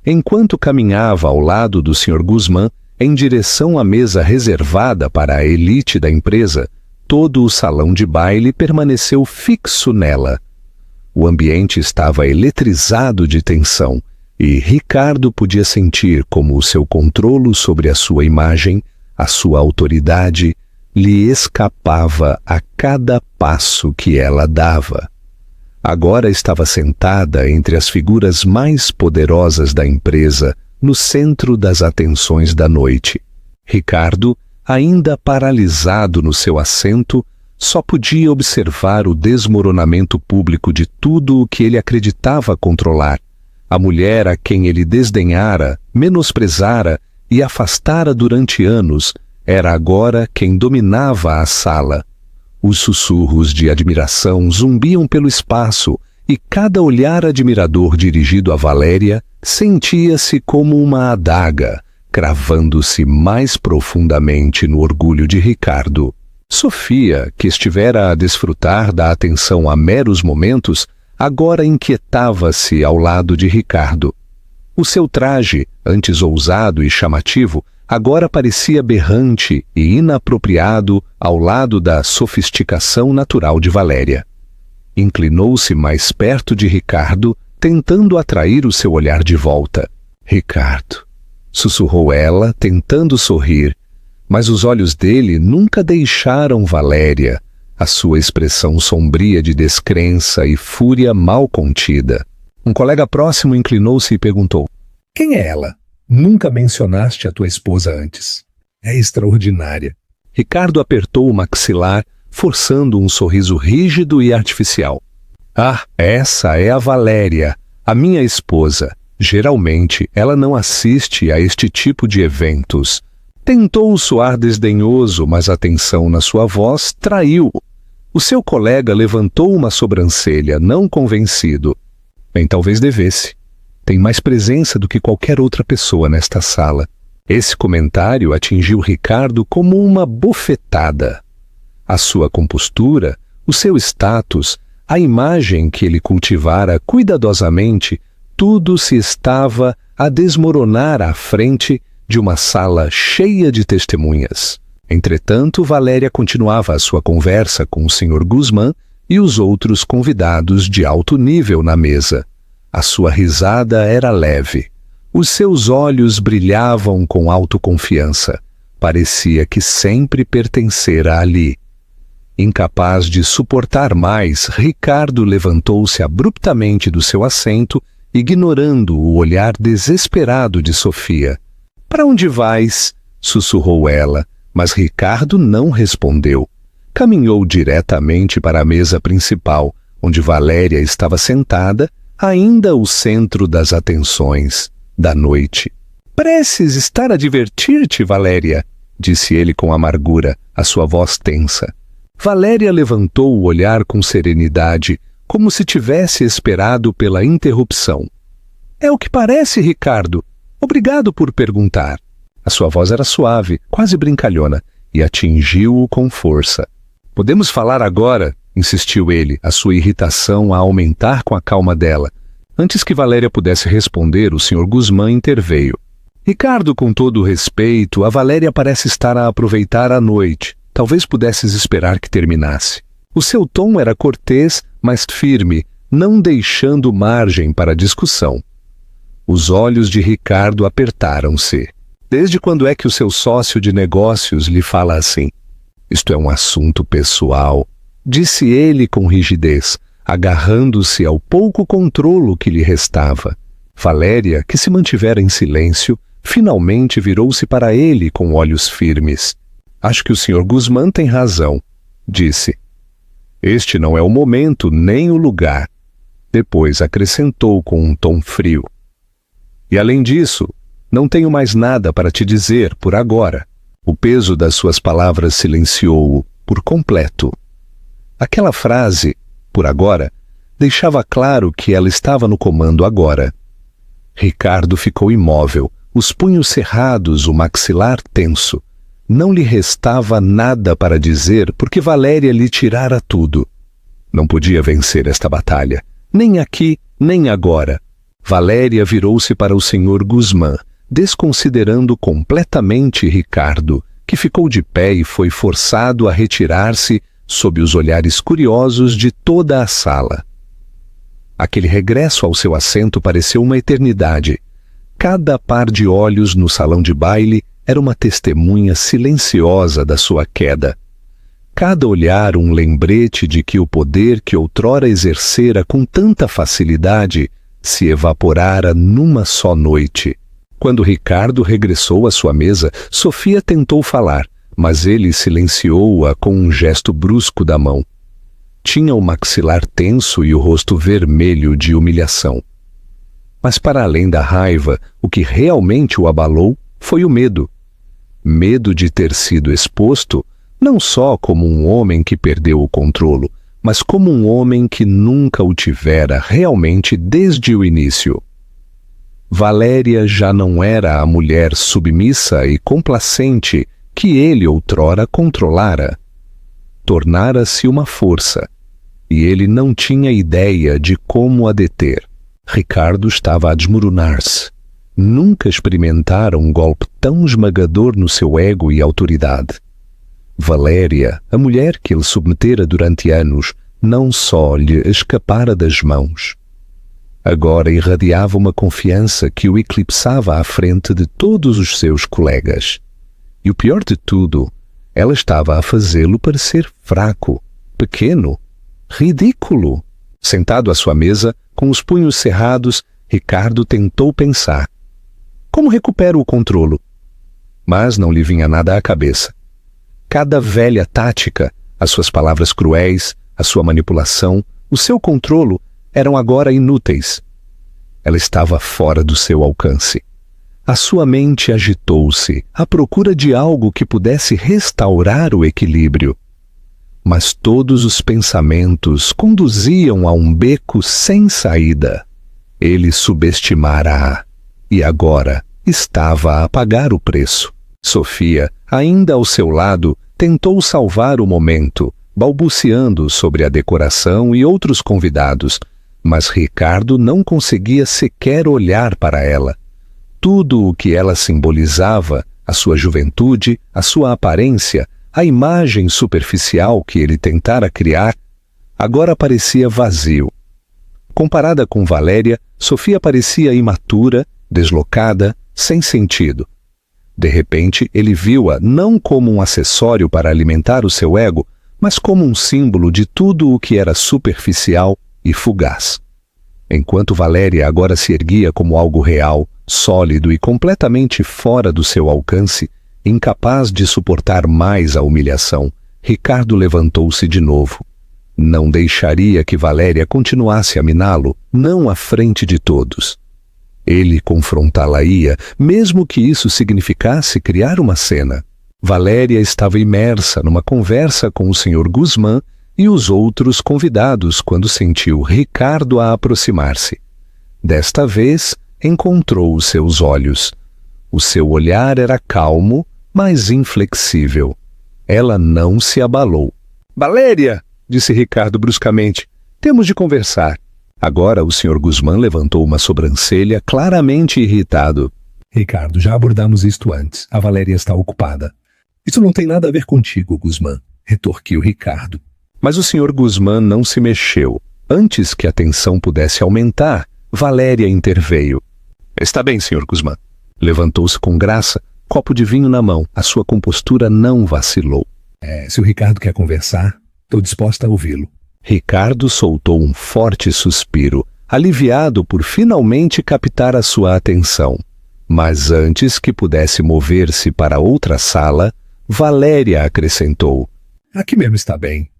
Enquanto caminhava ao lado do Sr. Guzmán, em direção à mesa reservada para a elite da empresa, todo o salão de baile permaneceu fixo nela. O ambiente estava eletrizado de tensão, e Ricardo podia sentir como o seu controle sobre a sua imagem, a sua autoridade, lhe escapava a cada passo que ela dava. Agora estava sentada entre as figuras mais poderosas da empresa, no centro das atenções da noite. Ricardo, ainda paralisado no seu assento, só podia observar o desmoronamento público de tudo o que ele acreditava controlar. A mulher a quem ele desdenhara, menosprezara e afastara durante anos, era agora quem dominava a sala. Os sussurros de admiração zumbiam pelo espaço e cada olhar admirador dirigido a Valéria sentia-se como uma adaga, cravando-se mais profundamente no orgulho de Ricardo. Sofia, que estivera a desfrutar da atenção há meros momentos, agora inquietava-se ao lado de Ricardo. O seu traje, antes ousado e chamativo, agora parecia berrante e inapropriado ao lado da sofisticação natural de Valéria. Inclinou-se mais perto de Ricardo, tentando atrair o seu olhar de volta. Ricardo, sussurrou ela, tentando sorrir, mas os olhos dele nunca deixaram Valéria, a sua expressão sombria de descrença e fúria mal contida. Um colega próximo inclinou-se e perguntou: quem é ela? Nunca mencionaste a tua esposa antes. É extraordinária. Ricardo apertou o maxilar, forçando um sorriso rígido e artificial. Ah, essa é a Valéria, a minha esposa. Geralmente, ela não assiste a este tipo de eventos. Tentou soar desdenhoso, mas a tensão na sua voz traiu-o. O seu colega levantou uma sobrancelha, não convencido. Bem, talvez devesse. Tem mais presença do que qualquer outra pessoa nesta sala. Esse comentário atingiu Ricardo como uma bofetada. A sua compostura, o seu status, a imagem que ele cultivara cuidadosamente, tudo se estava a desmoronar à frente de uma sala cheia de testemunhas. Entretanto, Valéria continuava a sua conversa com o Sr. Guzmán e os outros convidados de alto nível na mesa. A sua risada era leve. Os seus olhos brilhavam com autoconfiança. Parecia que sempre pertencera ali. Incapaz de suportar mais, Ricardo levantou-se abruptamente do seu assento, ignorando o olhar desesperado de Sofia. Para onde vais? Sussurrou ela, mas Ricardo não respondeu. Caminhou diretamente para a mesa principal, onde Valéria estava sentada, ainda o centro das atenções da noite. Pareces estar a divertir-te, Valéria, disse ele com amargura, a sua voz tensa. Valéria levantou o olhar com serenidade, como se tivesse esperado pela interrupção. É o que parece, Ricardo. Obrigado por perguntar. A sua voz era suave, quase brincalhona, e atingiu-o com força. Podemos falar agora? Insistiu ele, a sua irritação a aumentar com a calma dela. Antes que Valéria pudesse responder, o Sr. Guzmán interveio. Ricardo, com todo o respeito, a Valéria parece estar a aproveitar a noite. Talvez pudesses esperar que terminasse. O seu tom era cortês, mas firme, não deixando margem para discussão. Os olhos de Ricardo apertaram-se. Desde quando é que o seu sócio de negócios lhe fala assim? Isto é um assunto pessoal, disse ele com rigidez, agarrando-se ao pouco controlo que lhe restava. Valéria, que se mantivera em silêncio, finalmente virou-se para ele com olhos firmes. Acho que o Sr. Guzmán tem razão, disse. Este não é o momento nem o lugar. Depois acrescentou com um tom frio. E além disso, não tenho mais nada para te dizer por agora. O peso das suas palavras silenciou-o por completo. Aquela frase, por agora, deixava claro que ela estava no comando agora. Ricardo ficou imóvel, os punhos cerrados, o maxilar tenso. Não lhe restava nada para dizer porque Valéria lhe tirara tudo. Não podia vencer esta batalha, nem aqui, nem agora. Valéria virou-se para o Sr. Guzmán, desconsiderando completamente Ricardo, que ficou de pé e foi forçado a retirar-se sob os olhares curiosos de toda a sala. Aquele regresso ao seu assento pareceu uma eternidade. Cada par de olhos no salão de baile era uma testemunha silenciosa da sua queda. Cada olhar um lembrete de que o poder que outrora exercera com tanta facilidade se evaporara numa só noite. Quando Ricardo regressou à sua mesa, Sofia tentou falar, mas ele silenciou-a com um gesto brusco da mão. Tinha o maxilar tenso e o rosto vermelho de humilhação. Mas para além da raiva, o que realmente o abalou foi o medo. Medo de ter sido exposto, não só como um homem que perdeu o controlo, mas como um homem que nunca o tivera realmente desde o início. Valéria já não era a mulher submissa e complacente que ele outrora controlara. Tornara-se uma força, e ele não tinha ideia de como a deter. Ricardo estava a desmoronar-se. Nunca experimentara um golpe tão esmagador no seu ego e autoridade. Valéria, a mulher que ele submetera durante anos, não só lhe escapara das mãos. Agora irradiava uma confiança que o eclipsava à frente de todos os seus colegas. E o pior de tudo, ela estava a fazê-lo parecer fraco, pequeno, ridículo. Sentado à sua mesa, com os punhos cerrados, Ricardo tentou pensar. Como recupero o controlo? Mas não lhe vinha nada à cabeça. Cada velha tática, as suas palavras cruéis, a sua manipulação, o seu controlo, eram agora inúteis. Ela estava fora do seu alcance. A sua mente agitou-se, à procura de algo que pudesse restaurar o equilíbrio. Mas todos os pensamentos conduziam a um beco sem saída. Ele subestimara-a, e agora estava a pagar o preço. Sofia, ainda ao seu lado, tentou salvar o momento, balbuciando sobre a decoração e outros convidados, mas Ricardo não conseguia sequer olhar para ela. Tudo o que ela simbolizava, a sua juventude, a sua aparência, a imagem superficial que ele tentara criar, agora parecia vazio. Comparada com Valéria, Sofia parecia imatura, deslocada, sem sentido. De repente, ele viu-a não como um acessório para alimentar o seu ego, mas como um símbolo de tudo o que era superficial e fugaz. Enquanto Valéria agora se erguia como algo real, sólido e completamente fora do seu alcance, incapaz de suportar mais a humilhação, Ricardo levantou-se de novo. Não deixaria que Valéria continuasse a miná-lo, não à frente de todos. Ele confrontá-la-ia, mesmo que isso significasse criar uma cena. Valéria estava imersa numa conversa com o Sr. Guzmán e os outros convidados quando sentiu Ricardo a aproximar-se. Desta vez, encontrou os seus olhos. O seu olhar era calmo, mas inflexível. Ela não se abalou. «Valéria!» disse Ricardo bruscamente. «Temos de conversar.» Agora o Sr. Guzmán levantou uma sobrancelha claramente irritado. Ricardo, já abordamos isto antes. A Valéria está ocupada. Isso não tem nada a ver contigo, Guzmán, retorquiu Ricardo. Mas o Sr. Guzmán não se mexeu. Antes que a tensão pudesse aumentar, Valéria interveio. Está bem, Sr. Guzmán. Levantou-se com graça, copo de vinho na mão. A sua compostura não vacilou. Se o Ricardo quer conversar, estou disposta a ouvi-lo. Ricardo soltou um forte suspiro, aliviado por finalmente captar a sua atenção. Mas antes que pudesse mover-se para outra sala, Valéria acrescentou. Aqui mesmo está bem.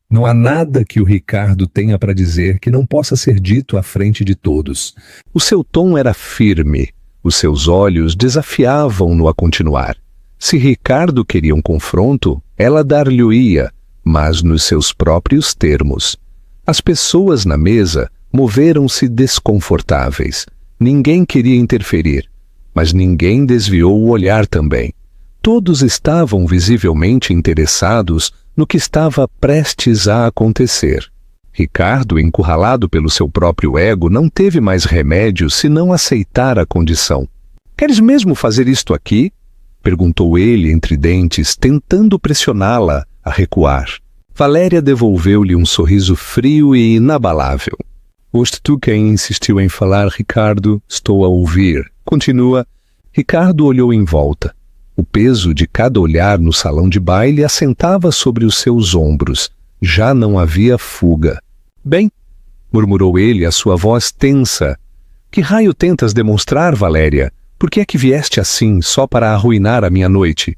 Não há nada que o Ricardo tenha para dizer que não possa ser dito à frente de todos. O seu tom era firme. Os seus olhos desafiavam-no a continuar. Se Ricardo queria um confronto, ela dar-lhe-ia, mas nos seus próprios termos. As pessoas na mesa moveram-se desconfortáveis. Ninguém queria interferir, mas ninguém desviou o olhar também. Todos estavam visivelmente interessados no que estava prestes a acontecer. Ricardo, encurralado pelo seu próprio ego, não teve mais remédio senão aceitar a condição. "Queres mesmo fazer isto aqui?" perguntou ele entre dentes, tentando pressioná-la a recuar. Valéria devolveu-lhe um sorriso frio e inabalável. "Foste tu quem insistiu em falar, Ricardo. Estou a ouvir." Continua. Ricardo olhou em volta. O peso de cada olhar no salão de baile assentava sobre os seus ombros. Já não havia fuga. "Bem," murmurou ele, a sua voz tensa. "Que raio tentas demonstrar, Valéria? Por que é que vieste assim, só para arruinar a minha noite?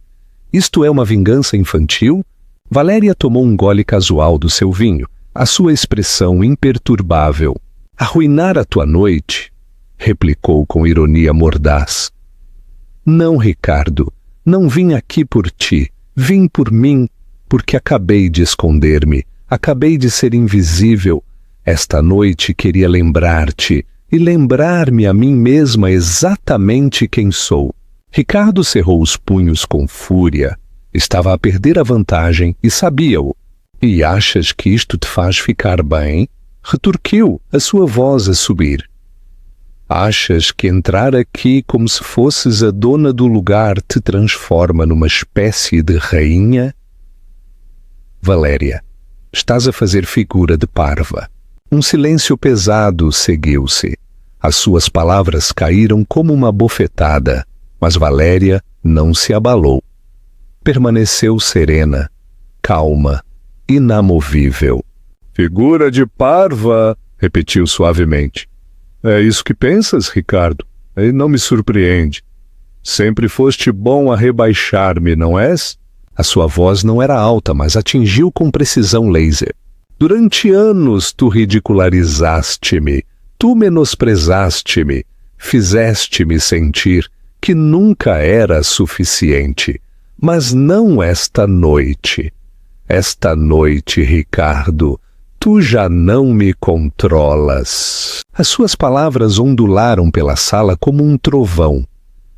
Isto é uma vingança infantil?" Valéria tomou um gole casual do seu vinho, a sua expressão imperturbável. "Arruinar a tua noite?" replicou com ironia mordaz. "Não, Ricardo. Não vim aqui por ti, vim por mim, porque acabei de esconder-me, acabei de ser invisível. Esta noite queria lembrar-te e lembrar-me a mim mesma exatamente quem sou." Ricardo cerrou os punhos com fúria. Estava a perder a vantagem e sabia-o. "E achas que isto te faz ficar bem?" retorquiu, a sua voz a subir. "Achas que entrar aqui como se fosses a dona do lugar te transforma numa espécie de rainha?" "Valéria, estás a fazer figura de parva." Um silêncio pesado seguiu-se. As suas palavras caíram como uma bofetada, mas Valéria não se abalou. Permaneceu serena, calma, inamovível. "Figura de parva", repetiu suavemente. "É isso que pensas, Ricardo? E não me surpreende. Sempre foste bom a rebaixar-me, não és?" A sua voz não era alta, mas atingiu com precisão laser. "Durante anos tu ridicularizaste-me, tu menosprezaste-me, fizeste-me sentir que nunca era suficiente. Mas não esta noite. Esta noite, Ricardo, tu já não me controlas." As suas palavras ondularam pela sala como um trovão.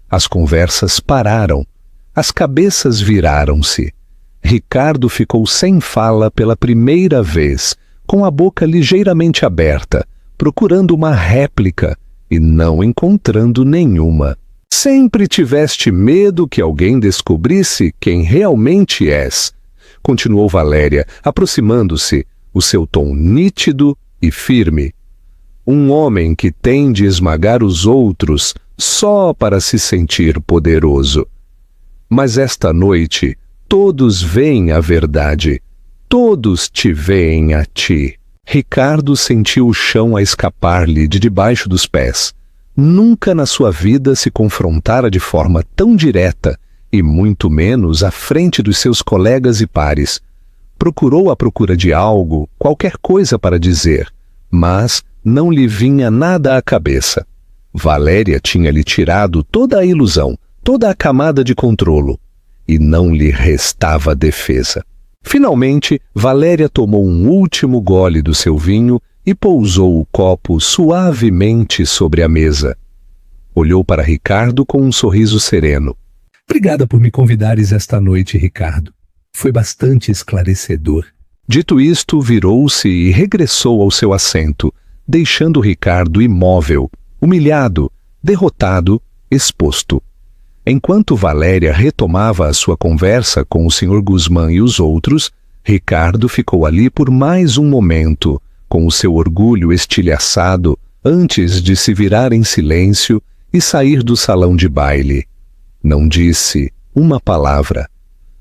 As conversas pararam. As cabeças viraram-se. Ricardo ficou sem fala pela primeira vez, com a boca ligeiramente aberta, procurando uma réplica e não encontrando nenhuma. "Sempre tiveste medo que alguém descobrisse quem realmente és", continuou Valéria, aproximando-se, o seu tom nítido e firme. "Um homem que tem de esmagar os outros só para se sentir poderoso. Mas esta noite todos veem a verdade, todos te veem a ti." Ricardo sentiu o chão a escapar-lhe de debaixo dos pés. Nunca na sua vida se confrontara de forma tão direta e muito menos à frente dos seus colegas e pares. Procurou à procura de algo, qualquer coisa para dizer, mas não lhe vinha nada à cabeça. Valéria tinha-lhe tirado toda a ilusão, toda a camada de controlo, e não lhe restava defesa. Finalmente, Valéria tomou um último gole do seu vinho e pousou o copo suavemente sobre a mesa. Olhou para Ricardo com um sorriso sereno. "Obrigada por me convidares esta noite, Ricardo. Foi bastante esclarecedor." Dito isto, virou-se e regressou ao seu assento, deixando Ricardo imóvel, humilhado, derrotado exposto. Enquanto Valéria retomava a sua conversa com o Sr. Guzmán e os outros, Ricardo ficou ali por mais um momento, com o seu orgulho estilhaçado, antes de se virar em silêncio e sair do salão de baile. Não disse uma palavra.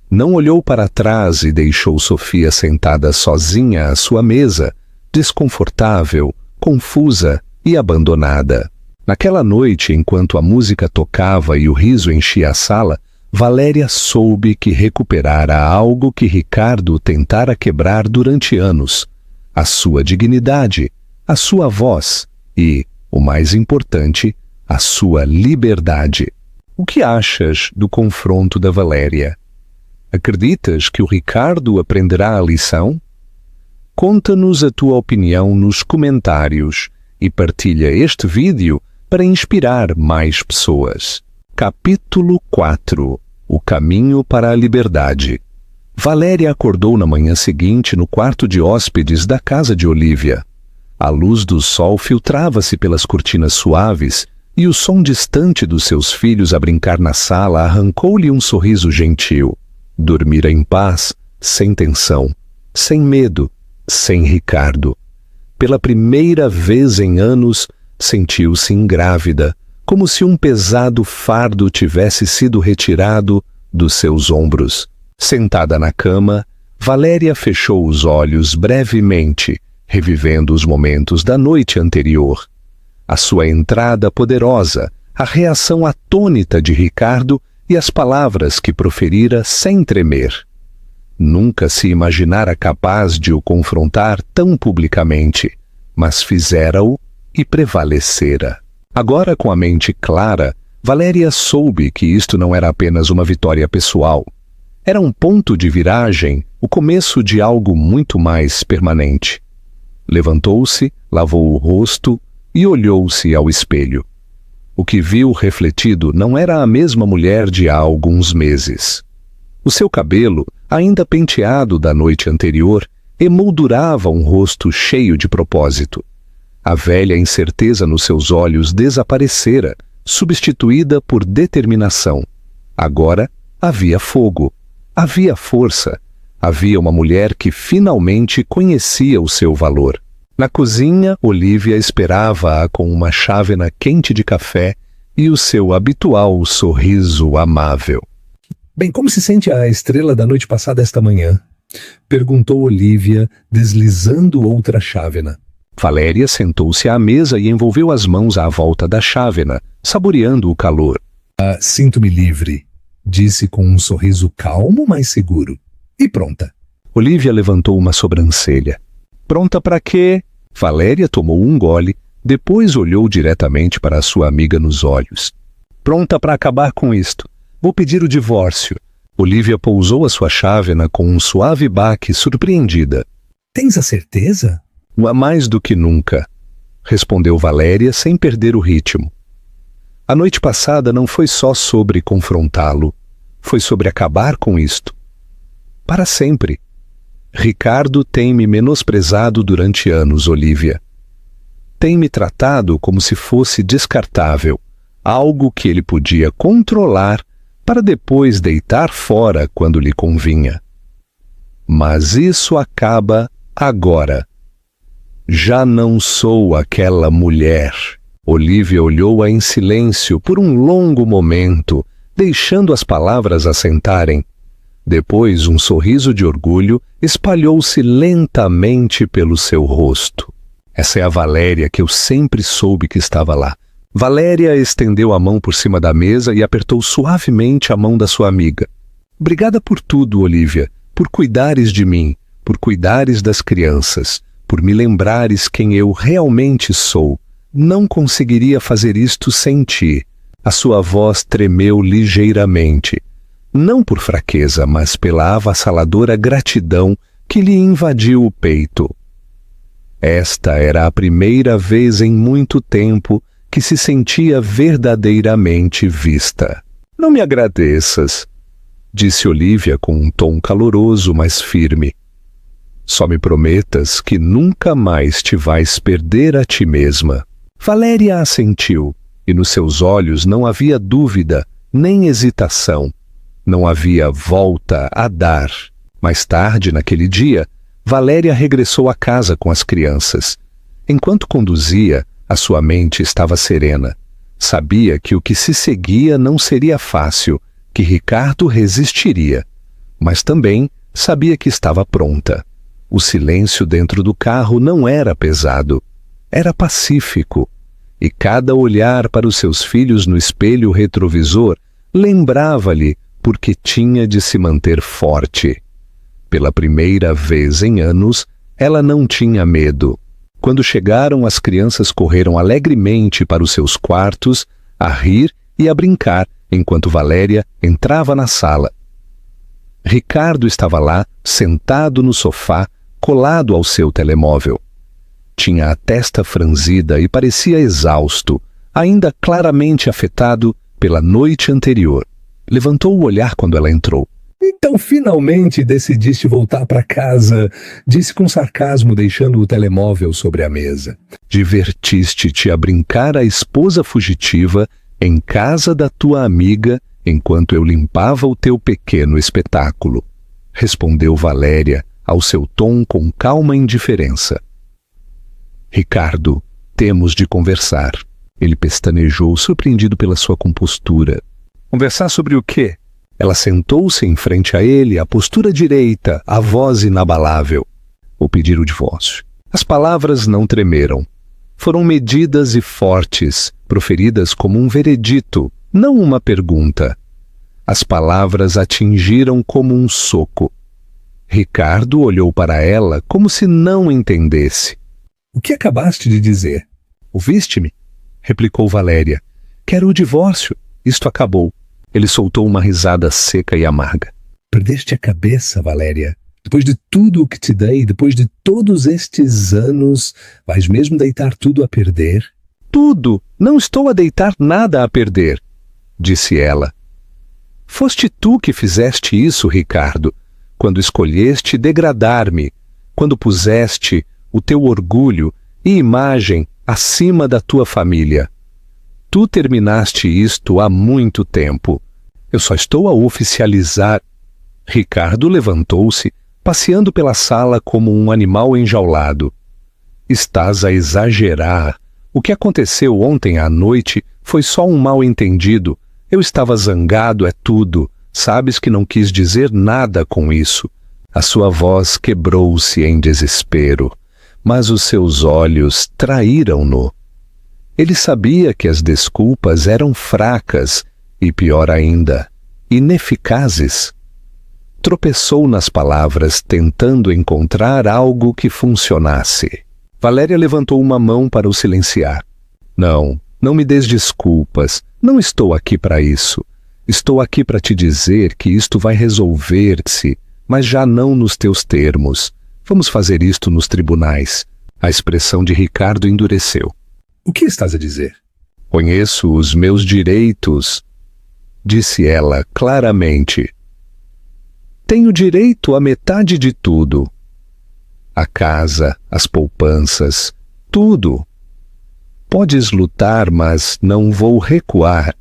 Não olhou para trás e deixou Sofia sentada sozinha à sua mesa, desconfortável, confusa e abandonada. Naquela noite, enquanto a música tocava e o riso enchia a sala, Valéria soube que recuperara algo que Ricardo tentara quebrar durante anos: a sua dignidade, a sua voz e, o mais importante, a sua liberdade. O que achas do confronto da Valéria? Acreditas que o Ricardo aprenderá a lição? Conta-nos a tua opinião nos comentários e partilha este vídeo para inspirar mais pessoas. Capítulo 4. O caminho para a liberdade. Valéria acordou na manhã seguinte no quarto de hóspedes da casa de Olívia. A luz do sol filtrava-se pelas cortinas suaves e o som distante dos seus filhos a brincar na sala arrancou-lhe um sorriso gentil. Dormira em paz, sem tensão, sem medo, sem Ricardo. Pela primeira vez em anos, sentiu-se ingrávida, como se um pesado fardo tivesse sido retirado dos seus ombros. Sentada na cama, Valéria fechou os olhos brevemente, revivendo os momentos da noite anterior. A sua entrada poderosa, a reação atônita de Ricardo e as palavras que proferira sem tremer. Nunca se imaginara capaz de o confrontar tão publicamente, mas fizera-o e prevalecera. Agora, com a mente clara, Valéria soube que isto não era apenas uma vitória pessoal. Era um ponto de viragem, o começo de algo muito mais permanente. Levantou-se, lavou o rosto e olhou-se ao espelho. O que viu refletido não era a mesma mulher de há alguns meses. O seu cabelo, ainda penteado da noite anterior, emoldurava um rosto cheio de propósito. A velha incerteza nos seus olhos desaparecera, substituída por determinação. Agora havia fogo, havia força, havia uma mulher que finalmente conhecia o seu valor. Na cozinha, Olívia esperava-a com uma chávena quente de café e o seu habitual sorriso amável. Bem, como se sente a estrela da noite passada esta manhã? Perguntou Olívia, deslizando outra chávena. Valéria sentou-se à mesa e envolveu as mãos à volta da chávena, saboreando o calor. Sinto-me livre, disse com um sorriso calmo, mas seguro. E pronta. Olívia levantou uma sobrancelha. Pronta para quê? Valéria tomou um gole, depois olhou diretamente para a sua amiga nos olhos. Pronta para acabar com isto. Vou pedir o divórcio. Olívia pousou a sua chávena com um suave baque, surpreendida. Tens a certeza? Mais do que nunca, respondeu Valéria sem perder o ritmo. A noite passada não foi só sobre confrontá-lo, foi sobre acabar com isto. Para sempre. Ricardo tem me menosprezado durante anos, Olívia. Tem me tratado como se fosse descartável, algo que ele podia controlar para depois deitar fora quando lhe convinha. Mas isso acaba agora. Já não sou aquela mulher. Olívia olhou-a em silêncio por um longo momento, deixando as palavras assentarem. Depois, um sorriso de orgulho espalhou-se lentamente pelo seu rosto. Essa é a Valéria que eu sempre soube que estava lá. Valéria estendeu a mão por cima da mesa e apertou suavemente a mão da sua amiga. Obrigada por tudo, Olívia, por cuidares de mim, por cuidares das crianças, por me lembrares quem eu realmente sou. Não conseguiria fazer isto sem ti. A sua voz tremeu ligeiramente. Não por fraqueza, mas pela avassaladora gratidão que lhe invadiu o peito. Esta era a primeira vez em muito tempo que se sentia verdadeiramente vista. Não me agradeças, disse Olívia com um tom caloroso, mas firme. Só me prometas que nunca mais te vais perder a ti mesma. Valéria assentiu. e nos seus olhos não havia dúvida nem hesitação. Não havia volta a dar. Mais tarde, naquele dia, Valéria regressou à casa com as crianças. Enquanto conduzia, a sua mente estava serena. Sabia que o que se seguia não seria fácil, que Ricardo resistiria. Mas também sabia que estava pronta. O silêncio dentro do carro não era pesado. Era pacífico. E cada olhar para os seus filhos no espelho retrovisor lembrava-lhe porque tinha de se manter forte. Pela primeira vez em anos, ela não tinha medo. Quando chegaram, as crianças correram alegremente para os seus quartos, a rir e a brincar, enquanto Valéria entrava na sala. Ricardo estava lá, sentado no sofá, colado ao seu telemóvel. Tinha a testa franzida e parecia exausto, ainda claramente afetado pela noite anterior. Levantou o olhar quando ela entrou. Então finalmente decidiste voltar para casa, disse com sarcasmo, deixando o telemóvel sobre a mesa. Divertiste-te a brincar a esposa fugitiva em casa da tua amiga enquanto eu limpava o teu pequeno espetáculo, respondeu Valéria ao seu tom com calma indiferença. Ricardo, temos de conversar. Ele pestanejou, surpreendido pela sua compostura. Conversar sobre o quê? Ela sentou-se em frente a ele, a postura direita, a voz inabalável. Vou pedir o divórcio. As palavras não tremeram. Foram medidas e fortes, proferidas como um veredito, não uma pergunta. As palavras atingiram como um soco. Ricardo olhou para ela como se não entendesse. O que acabaste de dizer? Ouviste-me? Replicou Valéria. Quero o divórcio. Isto acabou. Ele soltou uma risada seca e amarga. Perdeste a cabeça, Valéria. Depois de tudo o que te dei, depois de todos estes anos, vais mesmo deitar tudo a perder? Tudo! Não estou a deitar nada a perder, disse ela. Foste tu que fizeste isso, Ricardo, quando escolheste degradar-me, quando puseste o teu orgulho e imagem acima da tua família. Tu terminaste isto há muito tempo. Eu só estou a oficializar. Ricardo levantou-se, passeando pela sala como um animal enjaulado. Estás a exagerar. O que aconteceu ontem à noite foi só um mal-entendido. Eu estava zangado, é tudo. Sabes que não quis dizer nada com isso. A sua voz quebrou-se em desespero, mas os seus olhos traíram-no. Ele sabia que as desculpas eram fracas e, pior ainda, ineficazes. Tropeçou nas palavras, tentando encontrar algo que funcionasse. Valéria levantou uma mão para o silenciar. Não me des desculpas. Não estou aqui para isso. Estou aqui para te dizer que isto vai resolver-se, mas já não nos teus termos. Vamos fazer isto nos tribunais. A expressão de Ricardo endureceu. O que estás a dizer? Conheço os meus direitos, disse ela claramente. Tenho direito à metade de tudo. A casa, as poupanças, tudo. Podes lutar, mas não vou recuar.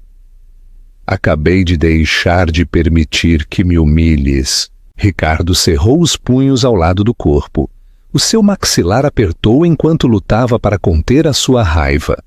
Acabei de deixar de permitir que me humilhes. Ricardo cerrou os punhos ao lado do corpo. O seu maxilar apertou enquanto lutava para conter a sua raiva.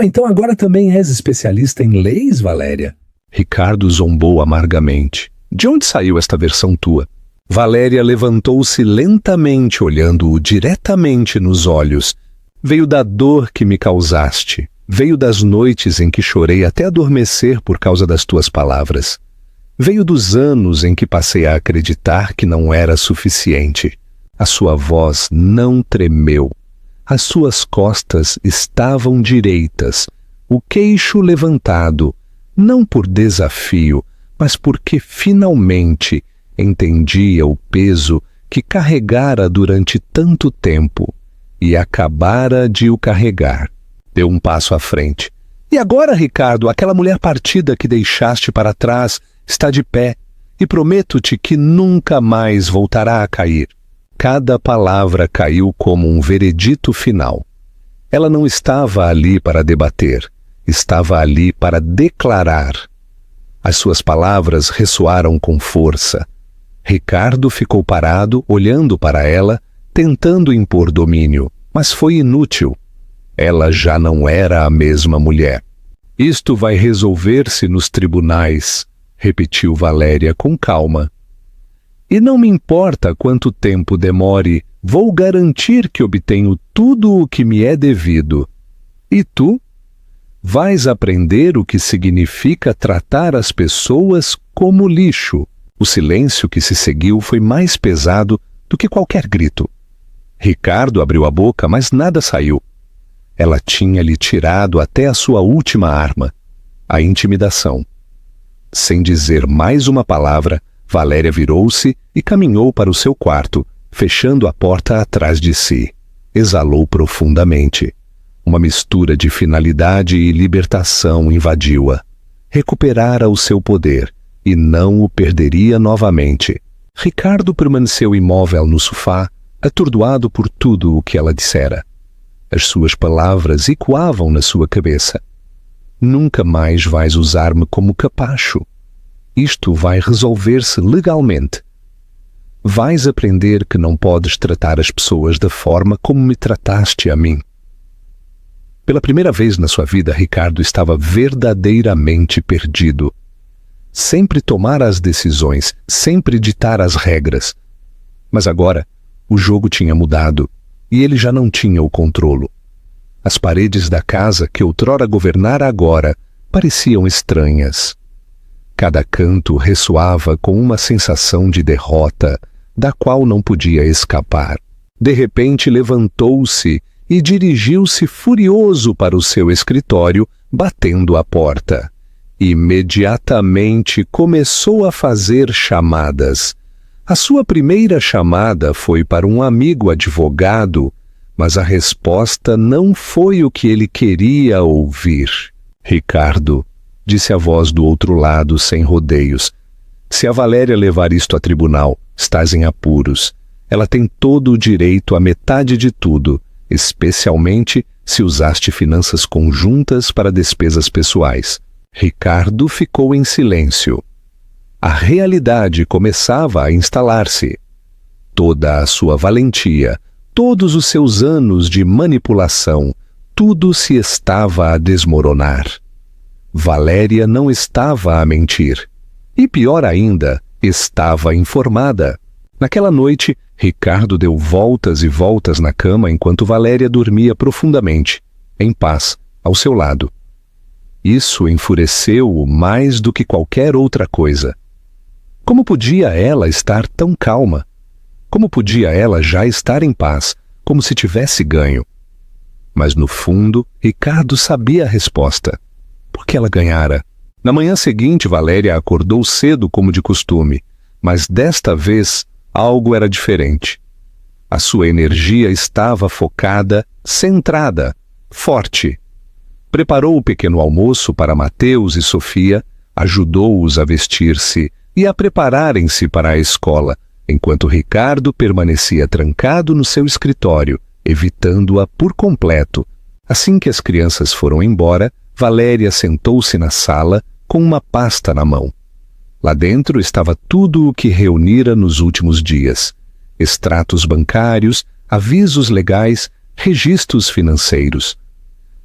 Então agora também és especialista em leis, Valéria? Ricardo zombou amargamente. De onde saiu esta versão tua? Valéria levantou-se lentamente, olhando-o diretamente nos olhos. Veio da dor que me causaste. Veio das noites em que chorei até adormecer por causa das tuas palavras. Veio dos anos em que passei a acreditar que não era suficiente. A sua voz não tremeu. As suas costas estavam direitas, o queixo levantado, não por desafio, mas porque finalmente entendia o peso que carregara durante tanto tempo e acabara de o carregar. Deu um passo à frente. E agora, Ricardo, aquela mulher partida que deixaste para trás está de pé, e prometo-te que nunca mais voltará a cair. Cada palavra caiu como um veredito final. Ela não estava ali para debater. estava ali para declarar. As suas palavras ressoaram com força. Ricardo ficou parado, olhando para ela, tentando impor domínio, mas foi inútil. Ela já não era a mesma mulher. Isto vai resolver-se nos tribunais, repetiu Valéria com calma. E não me importa quanto tempo demore, vou garantir que obtenho tudo o que me é devido. E tu? Vais aprender o que significa tratar as pessoas como lixo. O silêncio que se seguiu foi mais pesado do que qualquer grito. Ricardo abriu a boca, mas nada saiu. Ela tinha lhe tirado até a sua última arma, a intimidação. Sem dizer mais uma palavra, Valéria virou-se e caminhou para o seu quarto, fechando a porta atrás de si. Exalou profundamente. Uma mistura de finalidade e libertação invadiu-a. Recuperara o seu poder e não o perderia novamente. Ricardo permaneceu imóvel no sofá, atordoado por tudo o que ela dissera. As suas palavras ecoavam na sua cabeça. Nunca mais vais usar-me como capacho. Isto vai resolver-se legalmente. Vais aprender que não podes tratar as pessoas da forma como me trataste a mim. Pela primeira vez na sua vida, Ricardo estava verdadeiramente perdido. Sempre tomara as decisões, sempre ditar as regras. Mas agora, o jogo tinha mudado e ele já não tinha o controlo. As paredes da casa que outrora governara agora pareciam estranhas. Cada canto ressoava com uma sensação de derrota, da qual não podia escapar. De repente levantou-se e dirigiu-se furioso para o seu escritório, batendo a porta. Imediatamente começou a fazer chamadas. A sua primeira chamada foi para um amigo advogado, mas a resposta não foi o que ele queria ouvir. Ricardo, disse a voz do outro lado sem rodeios, se a Valéria levar isto a tribunal, estás em apuros. Ela tem todo o direito à metade de tudo, especialmente se usaste finanças conjuntas para despesas pessoais. Ricardo ficou em silêncio. A realidade começava a instalar-se. Toda a sua valentia, todos os seus anos de manipulação, tudo se estava a desmoronar. Valéria não estava a mentir. E pior ainda, estava informada. Naquela noite, Ricardo deu voltas e voltas na cama enquanto Valéria dormia profundamente, em paz, ao seu lado. Isso enfureceu-o mais do que qualquer outra coisa. Como podia ela estar tão calma? Como podia ela já estar em paz, como se tivesse ganho? Mas no fundo, Ricardo sabia a resposta. Porque ela ganhara. Na manhã seguinte, Valéria acordou cedo como de costume, mas desta vez algo era diferente. A sua energia estava focada, centrada, forte. Preparou o pequeno almoço para Mateus e Sofia, ajudou-os a vestir-se e a prepararem-se para a escola, enquanto Ricardo permanecia trancado no seu escritório, evitando-a por completo. Assim que as crianças foram embora, Valéria sentou-se na sala com uma pasta na mão. Lá dentro estava tudo o que reunira nos últimos dias: extratos bancários, avisos legais, registros financeiros.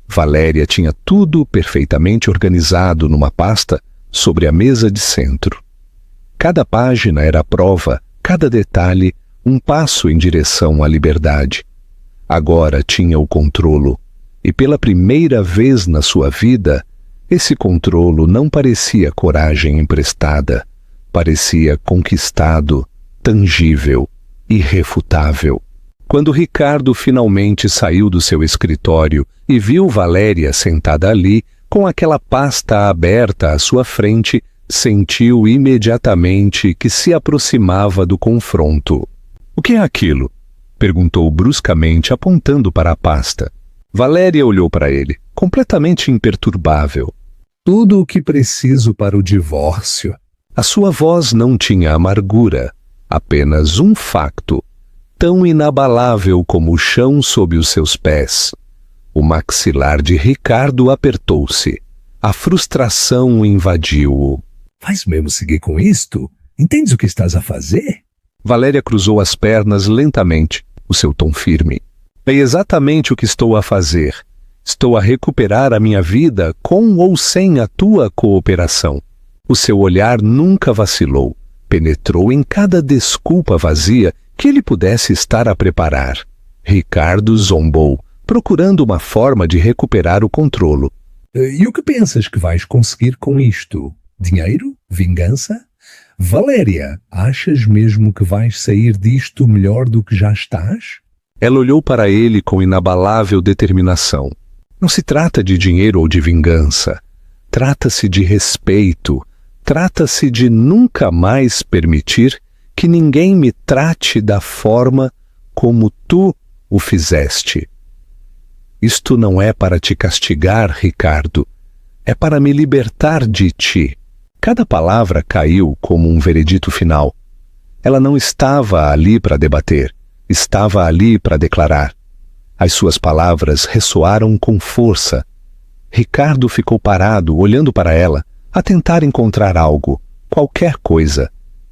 Valéria tinha tudo perfeitamente organizado numa pasta sobre a mesa de centro. Cada página era prova, cada detalhe, um passo em direção à liberdade. Agora tinha o controlo, e pela primeira vez na sua vida, esse controlo não parecia coragem emprestada, parecia conquistado, tangível, irrefutável. Quando Ricardo finalmente saiu do seu escritório e viu Valéria sentada ali, com aquela pasta aberta à sua frente, sentiu imediatamente que se aproximava do confronto. "O que é aquilo?" perguntou bruscamente, apontando para a pasta. Valéria olhou para ele, completamente imperturbável. Tudo o que preciso para o divórcio. A sua voz não tinha amargura, apenas um facto, tão inabalável como o chão sob os seus pés. O maxilar de Ricardo apertou-se. A frustração invadiu-o. Vais mesmo seguir com isto? Entendes o que estás a fazer? Valéria cruzou as pernas lentamente, o seu tom firme. É exatamente o que estou a fazer. Estou a recuperar a minha vida com ou sem a tua cooperação. O seu olhar nunca vacilou. Penetrou em cada desculpa vazia que ele pudesse estar a preparar. Ricardo zombou, procurando uma forma de recuperar o controlo. E o que pensas que vais conseguir com isto? Dinheiro? Vingança? Valéria, achas mesmo que vais sair disto melhor do que já estás? Ela olhou para ele com inabalável determinação. Não se trata de dinheiro ou de vingança. Trata-se de respeito. Trata-se de nunca mais permitir que ninguém me trate da forma como tu o fizeste. Isto não é para te castigar, Ricardo. É para me libertar de ti. Cada palavra caiu como um veredito final. Ela não estava ali para debater. Estava ali para declarar. As suas palavras ressoaram com força. Ricardo ficou parado, olhando para ela, a tentar encontrar algo, qualquer coisa,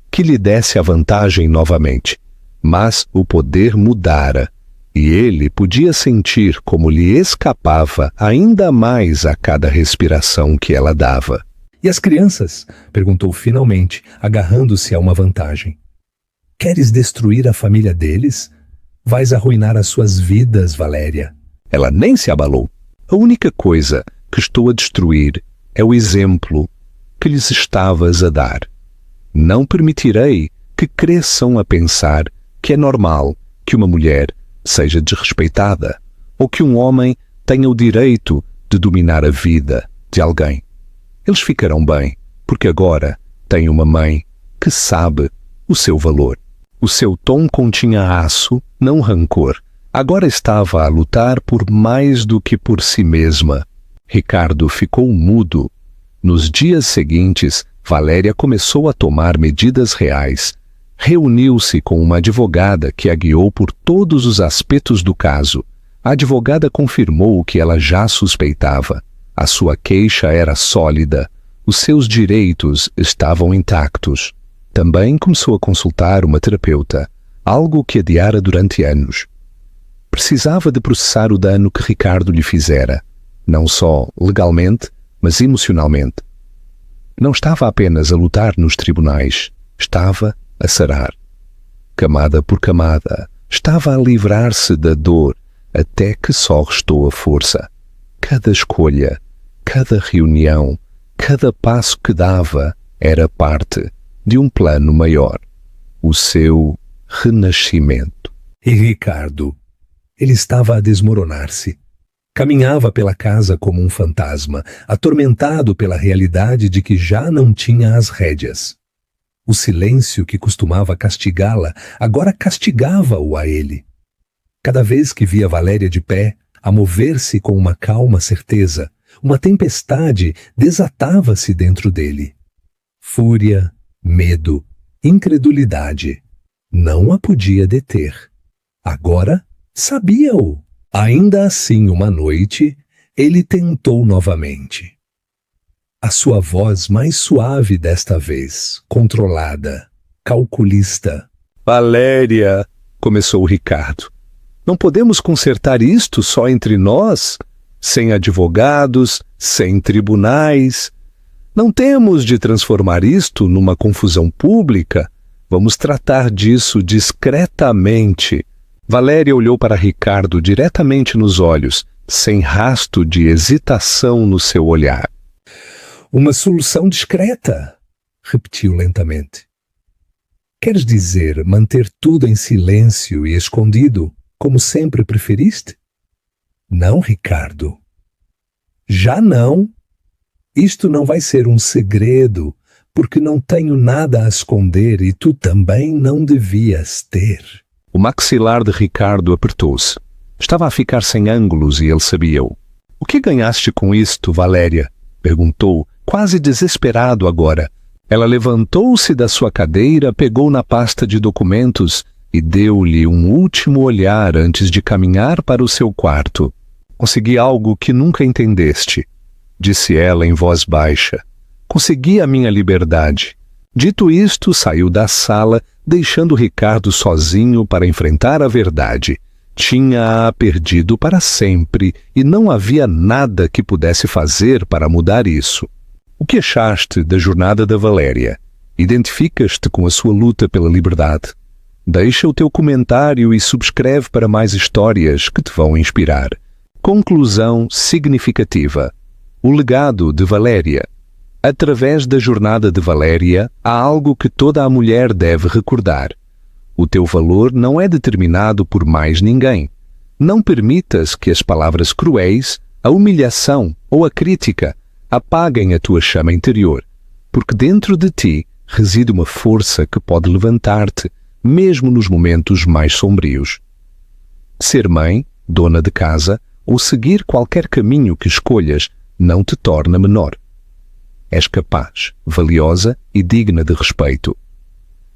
que lhe desse a vantagem novamente. Mas o poder mudara, e ele podia sentir como lhe escapava ainda mais a cada respiração que ela dava. E as crianças? Perguntou finalmente, agarrando-se a uma vantagem. Queres destruir a família deles? Vais arruinar as suas vidas, Valéria. Ela nem se abalou. A única coisa que estou a destruir é o exemplo que lhes estavas a dar. Não permitirei que cresçam a pensar que é normal que uma mulher seja desrespeitada ou que um homem tenha o direito de dominar a vida de alguém. Eles ficarão bem, porque agora têm uma mãe que sabe o seu valor. O seu tom continha aço, não rancor. Agora estava a lutar por mais do que por si mesma. Ricardo ficou mudo. Nos dias seguintes, Valéria começou a tomar medidas reais. Reuniu-se com uma advogada que a guiou por todos os aspectos do caso. A advogada confirmou o que ela já suspeitava. A sua queixa era sólida. Os seus direitos estavam intactos. Também começou a consultar uma terapeuta, algo que adiara durante anos. Precisava de processar o dano que Ricardo lhe fizera, não só legalmente, mas emocionalmente. Não estava apenas a lutar nos tribunais, estava a sarar. Camada por camada, estava a livrar-se da dor, até que só restou a força. Cada escolha, cada reunião, cada passo que dava era parte de um plano maior, o seu renascimento. E Ricardo, ele estava a desmoronar-se. Caminhava pela casa como um fantasma, atormentado pela realidade de que já não tinha as rédeas. O silêncio que costumava castigá-la, agora castigava-o a ele. Cada vez que via Valéria de pé, a mover-se com uma calma certeza, uma tempestade desatava-se dentro dele. Fúria, medo, incredulidade. Não a podia deter. Agora sabia-o. Ainda assim, uma noite, ele tentou novamente. A sua voz mais suave desta vez, controlada, calculista. Valéria, começou Ricardo. Não podemos consertar isto só entre nós, sem advogados, sem tribunais. Não temos de transformar isto numa confusão pública. Vamos tratar disso discretamente. Valéria olhou para Ricardo diretamente nos olhos, sem rastro de hesitação no seu olhar. Uma solução discreta, repetiu lentamente. Queres dizer manter tudo em silêncio e escondido, como sempre preferiste? Não, Ricardo. Já não. Isto não vai ser um segredo, porque não tenho nada a esconder e tu também não devias ter. O maxilar de Ricardo apertou-se. Estava a ficar sem ângulos e ele sabia-o. O que ganhaste com isto, Valéria? Perguntou, quase desesperado agora. Ela levantou-se da sua cadeira, pegou na pasta de documentos e deu-lhe um último olhar antes de caminhar para o seu quarto. Consegui algo que nunca entendeste, disse ela em voz baixa. Consegui a minha liberdade. Dito isto, saiu da sala, deixando Ricardo sozinho para enfrentar a verdade. Tinha-a perdido para sempre e não havia nada que pudesse fazer para mudar isso. O que achaste da jornada da Valéria? Identificas-te com a sua luta pela liberdade? Deixa o teu comentário e subscreve para mais histórias que te vão inspirar. Conclusão significativa. O legado de Valéria. Através da jornada de Valéria, há algo que toda a mulher deve recordar. O teu valor não é determinado por mais ninguém. Não permitas que as palavras cruéis, a humilhação ou a crítica apaguem a tua chama interior, porque dentro de ti reside uma força que pode levantar-te, mesmo nos momentos mais sombrios. Ser mãe, dona de casa, ou seguir qualquer caminho que escolhas não te torna menor. És capaz, valiosa e digna de respeito.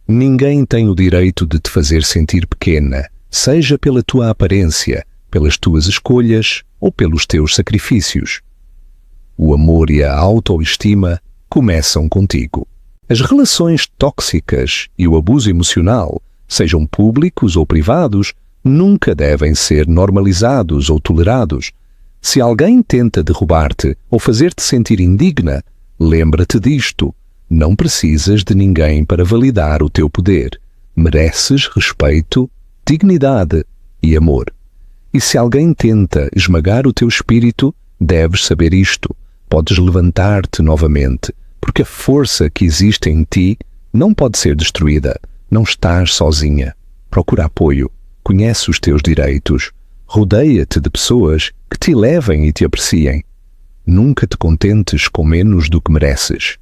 Ninguém tem o direito de te fazer sentir pequena, seja pela tua aparência, pelas tuas escolhas ou pelos teus sacrifícios. O amor e a autoestima começam contigo. As relações tóxicas e o abuso emocional, sejam públicos ou privados, nunca devem ser normalizados ou tolerados. Se alguém tenta derrubar-te ou fazer-te sentir indigna, lembra-te disto. Não precisas de ninguém para validar o teu poder. Mereces respeito, dignidade e amor. E se alguém tenta esmagar o teu espírito, deves saber isto. Podes levantar-te novamente, porque a força que existe em ti não pode ser destruída. Não estás sozinha. Procura apoio. Conhece os teus direitos. Rodeia-te de pessoas que te elevem e te apreciem. Nunca te contentes com menos do que mereces.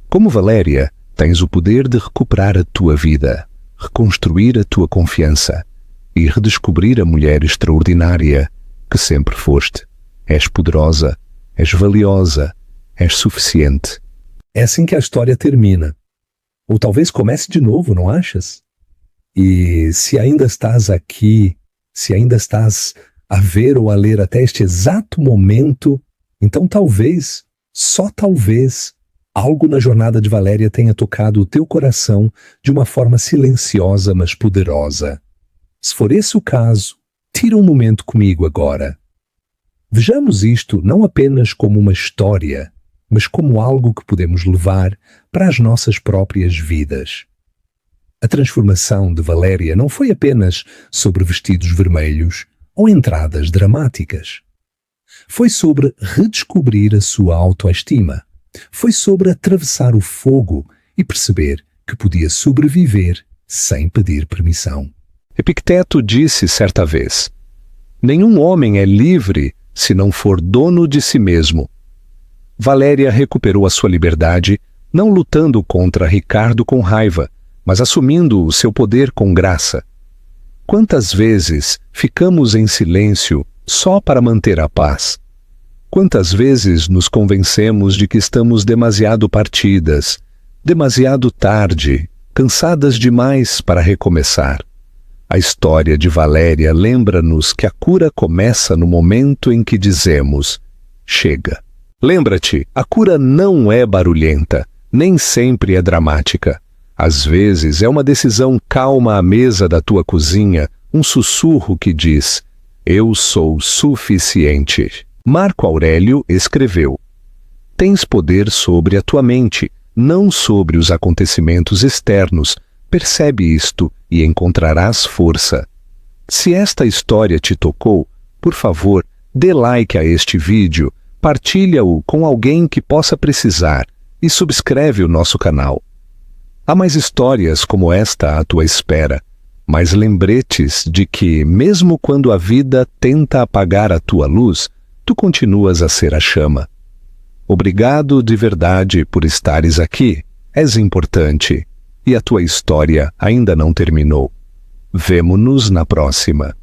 Como Valéria, tens o poder de recuperar a tua vida, reconstruir a tua confiança e redescobrir a mulher extraordinária que sempre foste. És poderosa, és valiosa, és suficiente. É assim que a história termina. Ou talvez comece de novo, não achas? E se ainda estás aqui, se ainda estás a ver ou a ler até este exato momento, então talvez, só talvez, algo na jornada de Valéria tenha tocado o teu coração de uma forma silenciosa, mas poderosa. Se for esse o caso, tira um momento comigo agora. Vejamos isto não apenas como uma história, mas como algo que podemos levar para as nossas próprias vidas. A transformação de Valéria não foi apenas sobre vestidos vermelhos ou entradas dramáticas. Foi sobre redescobrir a sua autoestima. Foi sobre atravessar o fogo e perceber que podia sobreviver sem pedir permissão. Epicteto disse certa vez: nenhum homem é livre se não for dono de si mesmo. Valéria recuperou a sua liberdade, não lutando contra Ricardo com raiva, mas assumindo o seu poder com graça. Quantas vezes ficamos em silêncio só para manter a paz? Quantas vezes nos convencemos de que estamos demasiado partidas, demasiado tarde, cansadas demais para recomeçar? A história de Valéria lembra-nos que a cura começa no momento em que dizemos: chega. Lembra-te, a cura não é barulhenta, nem sempre é dramática. Às vezes é uma decisão calma à mesa da tua cozinha, um sussurro que diz: eu sou suficiente. Marco Aurélio escreveu: tens poder sobre a tua mente, não sobre os acontecimentos externos. Percebe isto e encontrarás força. Se esta história te tocou, por favor, dê like a este vídeo, partilha-o com alguém que possa precisar e subscreve o nosso canal. Há mais histórias como esta à tua espera, mas lembretes de que, mesmo quando a vida tenta apagar a tua luz, tu continuas a ser a chama. Obrigado de verdade por estares aqui. És importante e a tua história ainda não terminou. Vemo-nos na próxima.